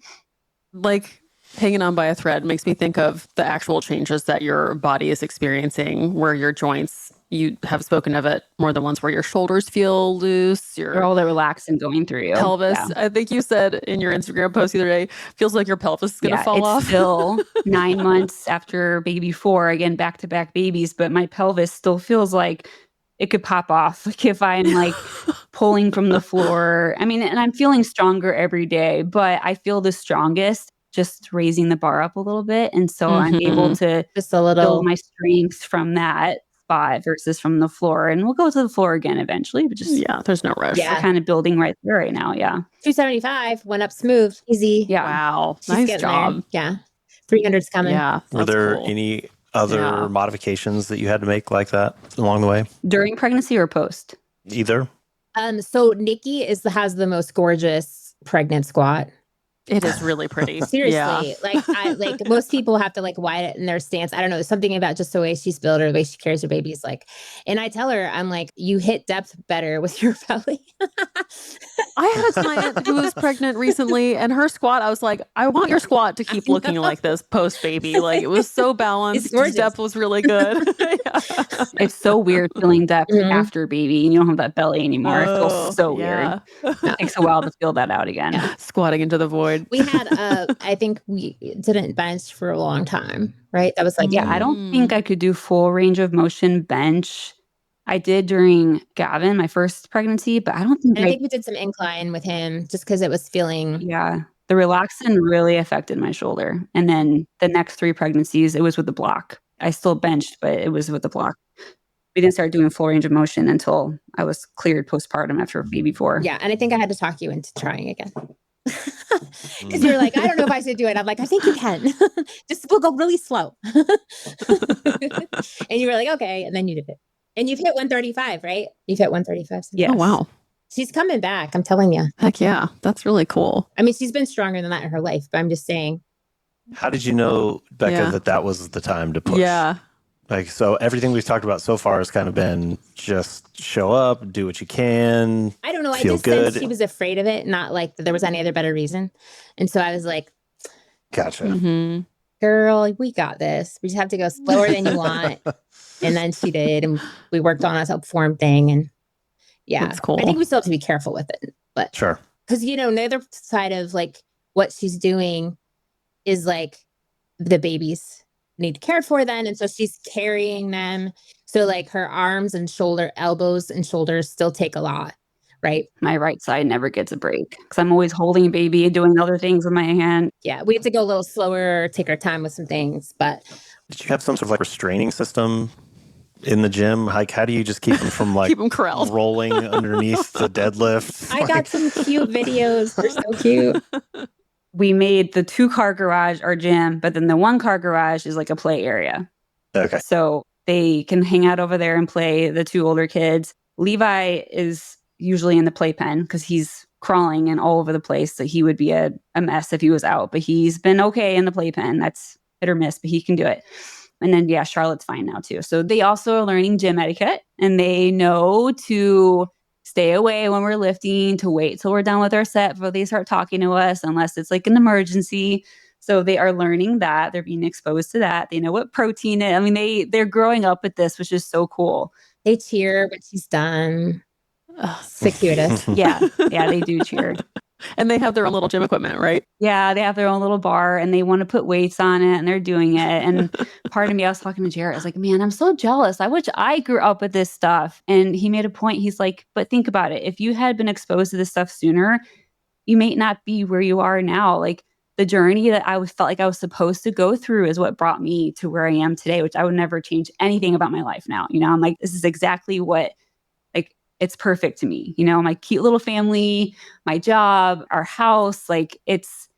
S2: Like, hanging on by a thread makes me think of the actual changes that your body is experiencing, where your joints, you have spoken of it more than once, where your shoulders feel loose, your
S3: all the Relaxin going through you.
S2: pelvis. Yeah. I think you said in your Instagram post the other day, feels like your pelvis is going to fall off.
S3: Still 9 months after baby 4, again, back-to-back babies, but my pelvis still feels like it could pop off. Like if I'm like pulling from the floor. I mean, and I'm feeling stronger every day, but I feel the strongest just raising the bar up a little bit. And so I'm able to
S4: Just a
S3: build
S4: little.
S3: my strength from that spot versus from the floor. And we'll go to the floor again eventually, but just
S2: Yeah, there's no rush.
S4: Yeah.
S3: we're kind of building right there right now. Yeah.
S4: 275 went up smooth, easy.
S3: Yeah.
S2: Wow.
S4: She's
S2: Nice
S4: getting
S2: job.
S4: there. Yeah. 300's coming.
S2: Yeah.
S1: Were
S2: that's
S1: there
S2: cool.
S1: any other
S2: Yeah.
S1: modifications that you had to make like that along the way?
S3: During pregnancy or post?
S1: Either?
S4: So Nikki has the most gorgeous pregnant squat.
S2: It is really pretty.
S4: Seriously,
S2: Yeah.
S4: like most people have to like widen it in their stance. I don't know. There's something about just the way she's built or the way she carries her babies. Like, and I tell her, I'm like, you hit depth better with your belly.
S2: I had a client who was pregnant recently, and her squat, I was like, I want your squat to keep looking like this post baby. Like it was so balanced.
S4: It's gorgeous.
S2: Depth was really good. Yeah.
S3: It's so weird feeling depth
S4: Mhm.
S3: after baby and you don't have that belly anymore. It feels so weird.
S2: weird.
S3: It takes a while to feel that out again.
S4: Yeah.
S2: Squatting into the void.
S4: We had, I think we didn't bench for a long time, right? That was like,
S3: Yeah, I don't think I could do full range of motion bench. I did during Gavin, my first pregnancy, but I don't think
S4: And I think we did some incline with him just because it was feeling.
S3: yeah. The Relaxin really affected my shoulder. And then the next 3 pregnancies, it was with the block. I still benched, but it was with the block. We didn't start doing full range of motion until I was cleared postpartum after baby 4.
S4: Yeah. And I think I had to talk you into trying again. Because you're like, I don't know if I should do it. I'm like, I think you can. Just we'll go really slow. And you were like, okay. And then you did it. And you've hit 135, right? You've hit 135. So
S3: Yes.
S2: Oh, wow.
S4: She's coming back. I'm telling you.
S2: Heck yeah. That's really cool.
S4: I mean, she's been stronger than that in her life, but I'm just saying.
S1: How did you know, Becca,
S2: Yeah.
S1: that was the time to push?
S2: Yeah.
S1: Like, so everything we've talked about so far has kind of been just show up, do what you can.
S4: I don't know. I
S1: Feel
S4: just
S1: good.
S4: sensed she was afraid of it, not like that there was any other better reason. And so I was like,
S1: Gotcha.
S2: Mm-hmm.
S4: girl, we got this. We just have to go slower than you want. And then she did. And we worked on a self-form thing. And yeah,
S2: That's cool.
S4: I think we still have to be careful with it. But
S1: Sure.
S4: because, the other side of like what she's doing is like the babies need cared for then. And so she's carrying them. So like her arms and elbows and shoulders still take a lot. Right.
S3: My right side never gets a break because I'm always holding a baby and doing other things with my hand.
S4: Yeah. We have to go a little slower, take our time with some things. But
S1: Did you have some sort of like restraining system in the gym? Like, how do you just keep them from like
S2: Keep them corralled.
S1: rolling underneath the deadlift?
S4: I got some cute videos. They're so cute.
S3: We made the 2-car garage our gym, but then the 1-car garage is like a play area.
S1: Okay.
S3: So they can hang out over there and play, the 2 older kids. Levi is usually in the playpen because he's crawling and all over the place. So he would be a mess if he was out, but he's been okay in the playpen. That's hit or miss, but he can do it. And then, yeah, Charlotte's fine now too. So they also are learning gym etiquette and they know to stay away when we're lifting, to wait till we're done with our set before they start talking to us, unless it's like an emergency. So they are learning that. They're being exposed to that. They know what protein is. I mean, they're growing up with this, which is so cool.
S4: They cheer when she's done. It's the cutest.
S3: Yeah, they do cheer.
S2: And they have their own little gym equipment, right?
S3: Yeah, they have their own little bar and they want to put weights on it and they're doing it. And part of me, I was talking to Jared, I was like, man, I'm so jealous. I wish I grew up with this stuff. And he made a point. He's like, but think about it. If you had been exposed to this stuff sooner, you may not be where you are now. Like the journey that felt like I was supposed to go through is what brought me to where I am today, which I would never change anything about my life now. I'm like, this is exactly what, like, it's perfect to me. My cute little family, my job, our house, like it's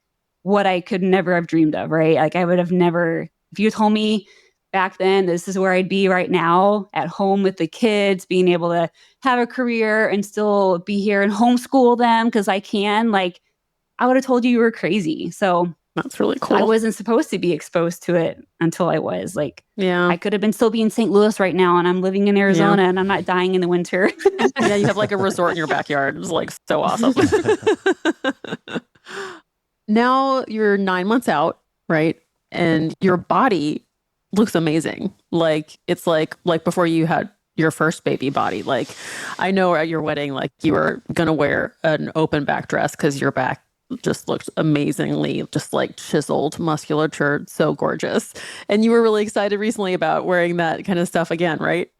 S3: what I could never have dreamed of, right? Like I would have never, if you told me back then, this is where I'd be right now at home with the kids, being able to have a career and still be here and homeschool them because I can, like, I would have told you were crazy. So
S2: That's really cool.
S3: I wasn't supposed to be exposed to it until I was. Like,
S2: Yeah.
S3: I could have been still be in St. Louis right now and I'm living in Arizona and I'm not dying in the winter.
S2: Yeah, you have like a resort in your backyard. It's like so awesome. Now you're 9 months out, right? And your body looks amazing. Like it's like before you had your first baby body. Like I know at your wedding, like you were gonna wear an open back dress because your back just looked amazingly just like chiseled musculature, so gorgeous. And you were really excited recently about wearing that kind of stuff again, right?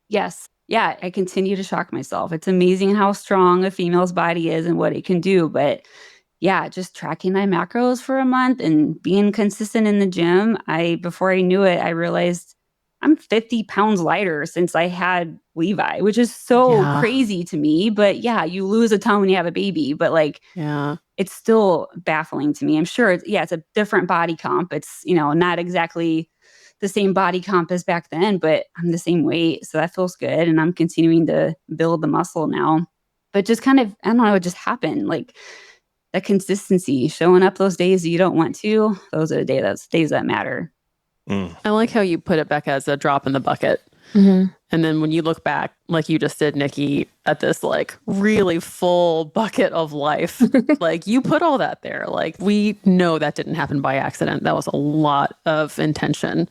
S3: Yes. yeah, I continue to shock myself. It's amazing how strong a female's body is and what it can do. But yeah, just tracking my macros for a month and being consistent in the gym, before I knew it, I realized I'm 50 pounds lighter since I had Levi, which is so crazy to me. But yeah, you lose a ton when you have a baby, but like, it's still baffling to me. I'm sure it's a different body comp. It's, not exactly the same body comp as back then, but I'm the same weight. So that feels good. And I'm continuing to build the muscle now. But just kind of, I don't know, it just happened. Like that consistency, showing up those days that you don't want to, those are the days that matter.
S2: I like how you put it, Becca, as a drop in the bucket. And then when you look back, like you just did, Nikki, at this like really full bucket of life, like you put all that there. Like we know that didn't happen by accident. That was a lot of intention.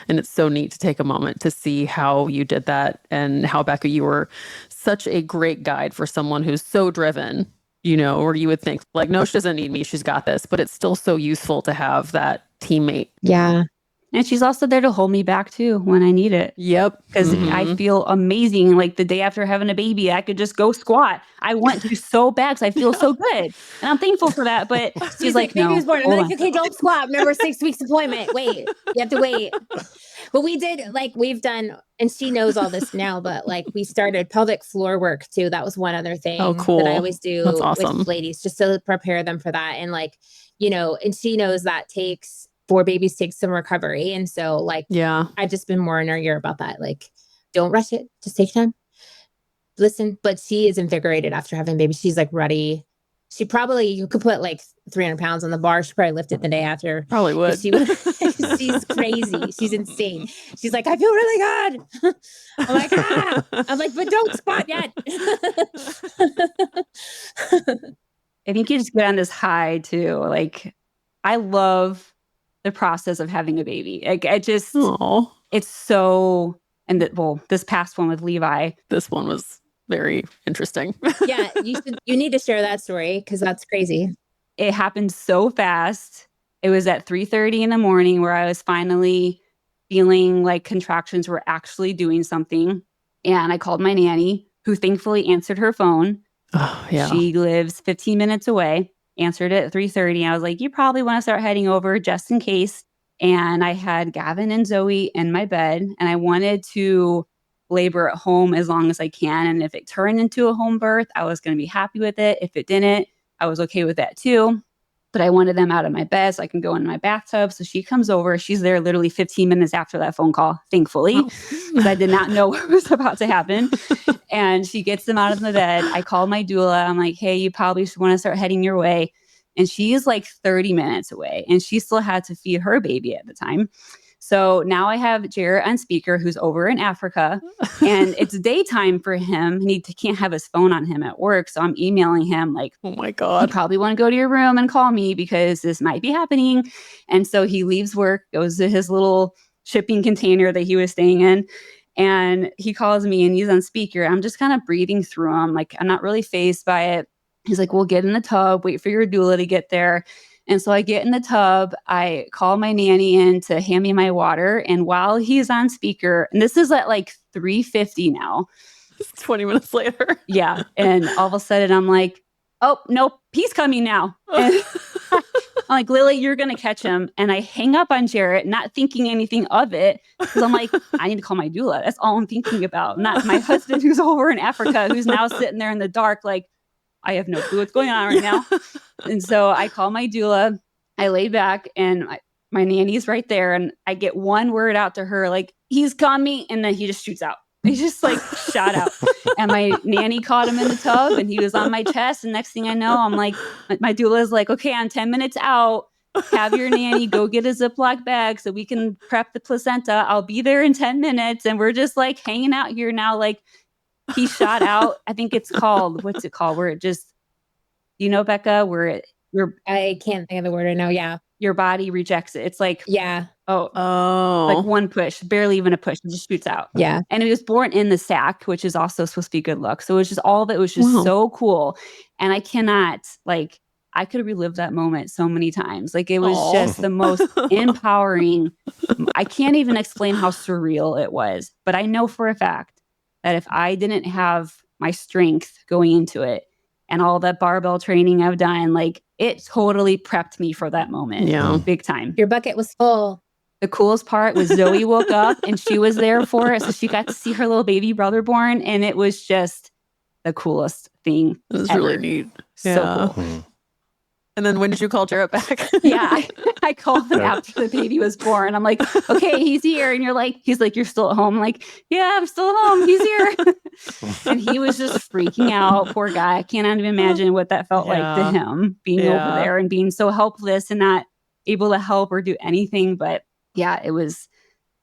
S2: And it's so neat to take a moment to see how you did that and how, Becca, you were such a great guide for someone who's so driven, or you would think like, no, she doesn't need me. She's got this. But it's still so useful to have that teammate.
S4: Yeah.
S3: And she's also there to hold me back too when I need it.
S2: Yep.
S3: Because I feel amazing. Like the day after having a baby, I could just go squat. I want to so bad because I feel so good. And I'm thankful for that. But she's like, no.
S4: Baby was born. I'm like, okay, don't squat. Remember 6 weeks deployment. Wait, you have to wait. But we did, like we've done, and she knows all this now, but like we started pelvic floor work too. That was one other thing that I always do with ladies, just to prepare them for that. And like, and she knows that takes 4 babies takes some recovery. And so like, I've just been more in her ear about that. Like, don't rush it. Just take time. Listen, but she is invigorated after having a baby. She's like ready. You could put like 300 pounds on the bar. She probably lifted the day after.
S2: Probably would.
S4: She's crazy. She's insane. She's like, I feel really good. I'm like, I'm like, but don't squat yet.
S3: I think you just get on this high too. Like, I love the process of having a baby. Like, it's so, and this past one with Levi.
S2: This one was very interesting.
S4: Yeah, you need to share that story because that's crazy.
S3: It happened so fast. It was at 3:30 in the morning where I was finally feeling like contractions were actually doing something. And I called my nanny, who thankfully answered her phone.
S2: Oh, yeah.
S3: She lives 15 minutes away. Answered it at 3:30. I was like, you probably want to start heading over just in case. And I had Gavin and Zoe in my bed, and I wanted to labor at home as long as I can. And if it turned into a home birth, I was going to be happy with it. If it didn't, I was okay with that too. But I wanted them out of my bed so I can go in my bathtub. So she comes over. She's there literally 15 minutes after that phone call, thankfully, because I did not know what was about to happen. And she gets them out of the bed. I called my doula. I'm like, hey, you probably should want to start heading your way. And she is like 30 minutes away. And she still had to feed her baby at the time. So now I have Jarrett on speaker, who's over in Africa, and it's daytime for him. And he can't have his phone on him at work. So I'm emailing him like,
S2: oh my God,
S3: you probably want to go to your room and call me because this might be happening. And so he leaves work, goes to his little shipping container that he was staying in. And he calls me and he's on speaker. I'm just kind of breathing through him. Like, I'm not really fazed by it. He's like, we'll get in the tub, wait for your doula to get there. And so I get in the tub, I call my nanny in to hand me my water. And while he's on speaker, and this is at like 3:50 now.
S2: 20 minutes later.
S3: Yeah. And all of a sudden I'm like, oh, nope, he's coming now. And I'm like, Lily, you're going to catch him. And I hang up on Jarrett, not thinking anything of it. Because I'm like, I need to call my doula. That's all I'm thinking about. Not my husband who's over in Africa, who's now sitting there in the dark, like, I have no clue what's going on right now. And so I call my doula. I lay back and my nanny's right there. And I get one word out to her, like, he's coming. And then he just shoots out. He just like shot out. And my nanny caught him in the tub and he was on my chest. And next thing I know, I'm like, my doula is like, okay, I'm 10 minutes out. Have your nanny go get a Ziploc bag so we can prep the placenta. I'll be there in 10 minutes. And we're just like hanging out here now. Like, he shot out. I think it's called, what's it called? Where it just, Becca, where
S4: I can't think of the word right now. Yeah.
S3: Your body rejects it. It's like,
S4: yeah.
S3: Oh, like one push, barely even a push. It just shoots out.
S4: Yeah.
S3: And it was born in the sack, which is also supposed to be good luck. So it was just all of it was just so cool. And I cannot, like, I could relive that moment so many times. Like, it was just the most empowering. I can't even explain how surreal it was, but I know for a fact that if I didn't have my strength going into it and all that barbell training I've done, like it totally prepped me for that moment.
S2: Yeah.
S3: Big time.
S4: Your bucket was full.
S3: The coolest part was Zoe woke up and she was there for it. So she got to see her little baby brother born. And it was just the coolest thing.
S2: It was
S3: ever.
S2: really neat.
S3: So
S2: Yeah.
S3: cool.
S2: And then when did you call Jarrett back?
S3: Yeah. I called him after the baby was born. I'm like, okay, he's here. And he's like, you're still at home. I'm like, yeah, I'm still at home. He's here. And he was just freaking out. Poor guy. I can't even imagine what that felt like to him being over there and being so helpless and not able to help or do anything. But yeah,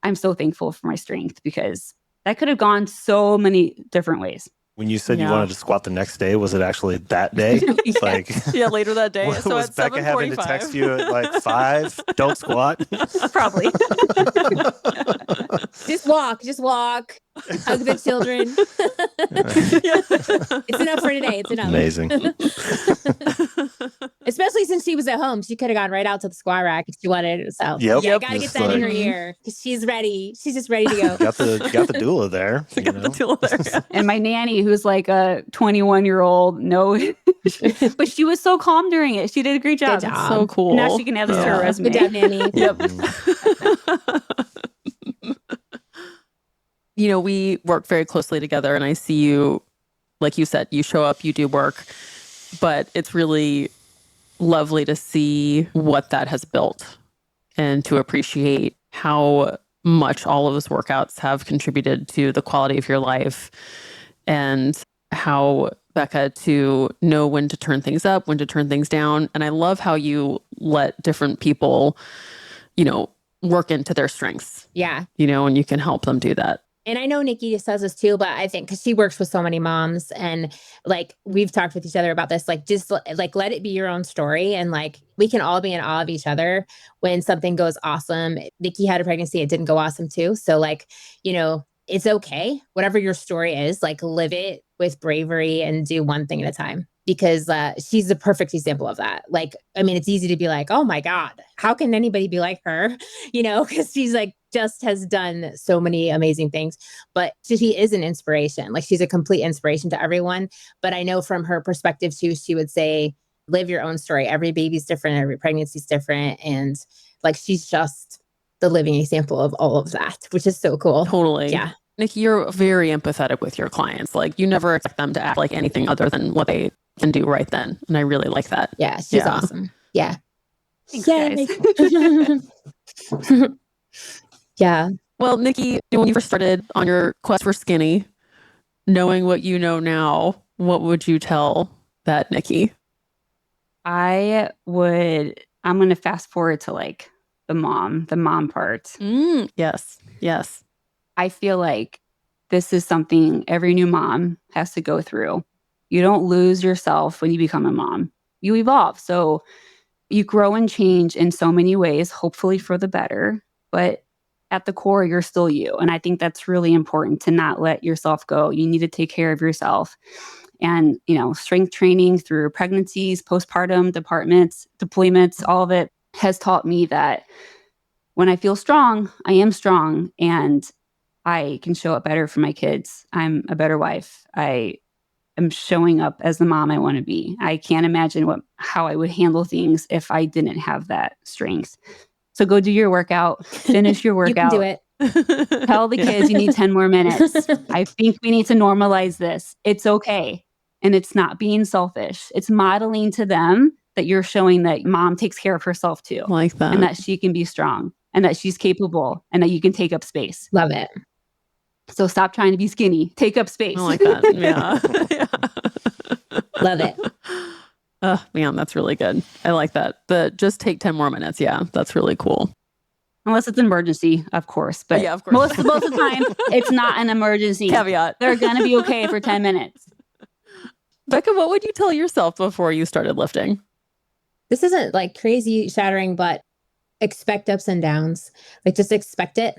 S3: I'm so thankful for my strength because that could have gone so many different ways.
S1: When you said you wanted to squat the next day, was it actually that day? Like,
S2: later that day. So
S1: was
S2: at
S1: Becca having to
S2: 7:45.
S1: text you at like 5? Don't squat.
S3: Probably.
S4: Just walk. Hug the children. It's enough for today. It's enough.
S1: Amazing.
S4: Especially since she was at home. She could have gone right out to the squat rack if she wanted. So
S1: Yep.
S4: yeah, gotta get
S1: Just
S4: that in her
S1: like-
S4: ear. She's ready. She's just ready to go.
S1: Got the doula there. You
S2: Got
S1: know?
S2: the deal there. Yeah.
S3: And my nanny, who's like a 21-year-old, but she was so calm during it. She did a great job.
S4: Good job.
S2: So cool.
S3: Now she can add this to her resume.
S4: Good job, Nanny.
S2: Yep. You know, we work very closely together and I see you, like you said, you show up, you do work, but it's really lovely to see what that has built and to appreciate how much all of those workouts have contributed to the quality of your life and how, Becca, to know when to turn things up, when to turn things down. And I love how you let different people, you know, work into their strengths,
S4: Yeah.
S2: you know, and you can help them do that.
S4: And I know Nikki says this too, but I think because she works with so many moms and like we've talked with each other about this, like just like let it be your own story. And like we can all be in awe of each other when something goes awesome. Nikki had a pregnancy, it didn't go awesome too. So like, you know, it's okay. Whatever your story is, like live it with bravery and do one thing at a time. Because she's the perfect example of that. Like, I mean, it's easy to be like, oh my God, how can anybody be like her? You know, because she's like, just has done so many amazing things. But she is an inspiration. Like she's a complete inspiration to everyone. But I know from her perspective too, she would say, live your own story. Every baby's different. Every pregnancy's different. And like, she's just the living example of all of that, which is so cool.
S2: Totally.
S4: Yeah.
S2: Nikki, you're very empathetic with your clients. Like you never expect them to act like anything other than what they can do right then. And I really like that.
S4: Yeah. She's awesome. Yeah.
S3: Thanks,
S4: Yay.
S3: guys.
S4: Yeah.
S2: Well, Nikki, when you first started on your quest for skinny, knowing what you know now, what would you tell that Nikki?
S3: I'm going to fast forward to like the mom part.
S2: Yes. Yes.
S3: I feel like this is something every new mom has to go through. You don't lose yourself when you become a mom. You evolve. So you grow and change in so many ways, hopefully for the better. But at the core, you're still you. And I think that's really important to not let yourself go. You need to take care of yourself. And, you know, strength training through pregnancies, postpartum, deployments, all of it has taught me that when I feel strong, I am strong and I can show up better for my kids. I'm a better wife. I am showing up as the mom I want to be. I can't imagine how I would handle things if I didn't have that strength. So go do your workout, finish your workout.
S4: You can do it.
S3: Tell the kids you need 10 more minutes. I think we need to normalize this. It's okay. And it's not being selfish. It's modeling to them that you're showing that mom takes care of herself too.
S2: Like that.
S3: And that she can be strong and that she's capable and that you can take up space.
S4: Love it.
S3: So stop trying to be skinny. Take up space.
S2: I like that. Yeah.
S4: Love it.
S2: Oh, man, that's really good. I like that. Just take 10 more minutes. Yeah, that's really cool.
S3: Unless it's an emergency, of course. But
S2: Yeah, of course.
S3: most of the time, it's not an emergency.
S2: Caveat.
S3: They're going to be okay for 10 minutes.
S2: Becca, what would you tell yourself before you started lifting?
S4: This isn't like crazy shattering, but expect ups and downs. Like just expect it.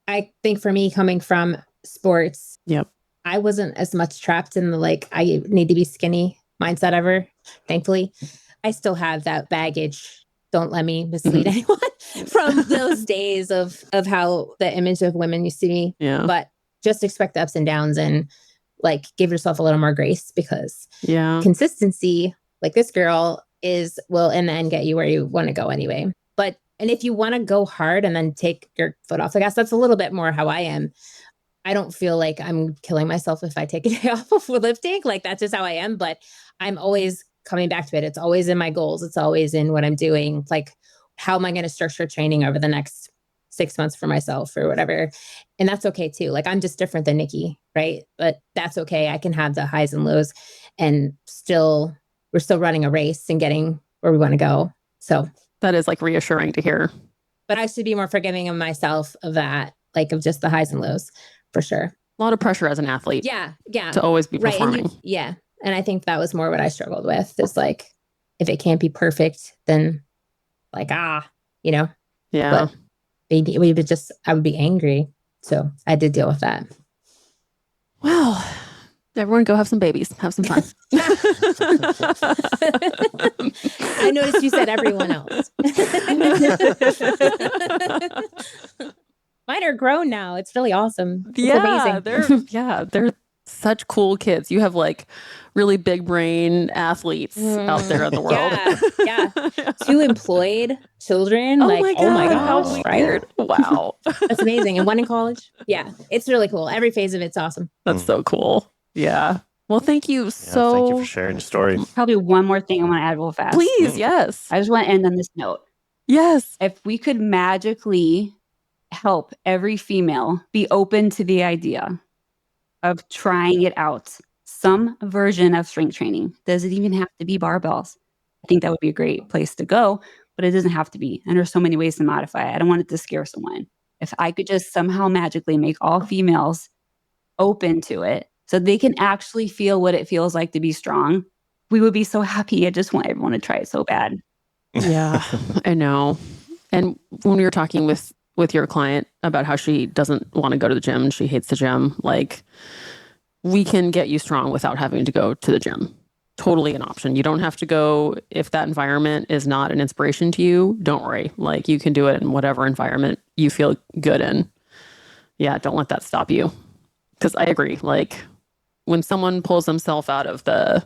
S4: I think for me, coming from sports,
S2: Yep.
S4: I wasn't as much trapped in the like, I need to be skinny mindset ever. Thankfully, I still have that baggage. Don't let me mislead anyone from those days of how the image of women used to be.
S2: Yeah.
S4: But just expect the ups and downs and like give yourself a little more grace, because consistency, like this girl, will in the end get you where you want to go anyway. And if you want to go hard and then take your foot off the gas, that's a little bit more how I am. I don't feel like I'm killing myself if I take a day off of lifting. Like that's just how I am. But I'm always coming back to it. It's always in my goals. It's always in what I'm doing. Like, how am I going to structure training over the next 6 months for myself or whatever? And that's okay too. Like, I'm just different than Nikki, right? But that's okay. I can have the highs and lows, and we're still running a race and getting where we want to go. So
S2: that is like reassuring to hear.
S4: But I should be more forgiving of myself of that, like of just the highs and lows, for sure.
S2: A lot of pressure as an athlete.
S4: Yeah.
S2: To always be performing.
S4: Right. And I think that was more what I struggled with, is like, if it can't be perfect, then like, you know?
S2: Yeah.
S4: But I would be angry. So I did deal with that.
S2: Well, everyone go have some babies. Have some fun.
S4: I noticed you said everyone else. Mine are grown now. It's really awesome. It's amazing.
S2: They're such cool kids. You have like really big brain athletes out there in the world.
S4: Yeah. 2 employed children.
S2: Oh
S4: my
S2: God,
S4: gosh.
S2: Right? Wow.
S4: That's amazing. And one in college. Yeah. It's really cool. Every phase of it's awesome.
S2: That's so cool. Yeah. Well, thank you
S1: Thank you for sharing your story.
S3: Probably one more thing I want to add real fast.
S2: Please, yes.
S3: I just want to end on this note.
S2: Yes.
S3: If we could magically help every female be open to the idea of trying it out, some version of strength training. Does it even have to be barbells? I think that would be a great place to go, but it doesn't have to be. And there's so many ways to modify it. I don't want it to scare someone. If I could just somehow magically make all females open to it so they can actually feel what it feels like to be strong, we would be so happy. I just want everyone to try it so bad.
S2: Yeah, I know. And when we were talking with your client about how she doesn't want to go to the gym, she hates the gym, like, we can get you strong without having to go to the gym. Totally an option. You don't have to go if that environment is not an inspiration to you. Don't worry. Like, you can do it in whatever environment you feel good in. Yeah, don't let that stop you. Because I agree. Like, when someone pulls themselves out of the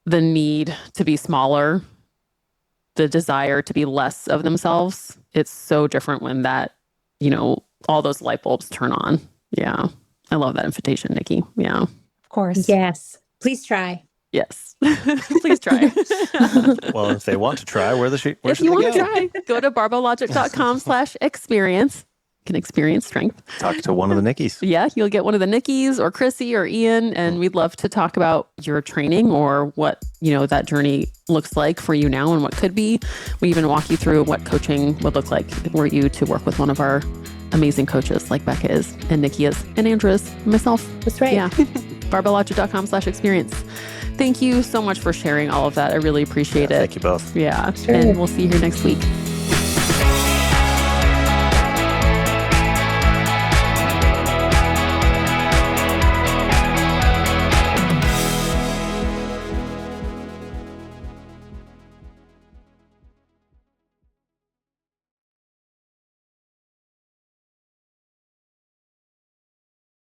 S2: need to be smaller, the desire to be less of themselves, it's so different when that, all those light bulbs turn on. Yeah. I love that invitation, Nikki. Yeah.
S3: Of course.
S4: Yes. Please try.
S2: Yes. Please try.
S1: Well, if they want to try, where should
S2: if you want to try, go to barbelllogic.com/experience. You can experience strength.
S1: Talk to one of the Nikkis.
S2: Yeah, you'll get one of the Nikkis or Chrissy or Ian, and we'd love to talk about your training or what, that journey looks like for you now and what could be. We even walk you through what coaching would look like were you to work with one of our amazing coaches like Becca is, and Nikki is, and Andrew is, and myself.
S4: That's right.
S2: Yeah. barbelllogic.com/experience. Thank you so much for sharing all of that. I really appreciate it.
S1: Thank you both.
S2: Yeah.
S4: Sure.
S2: And we'll see you here next week.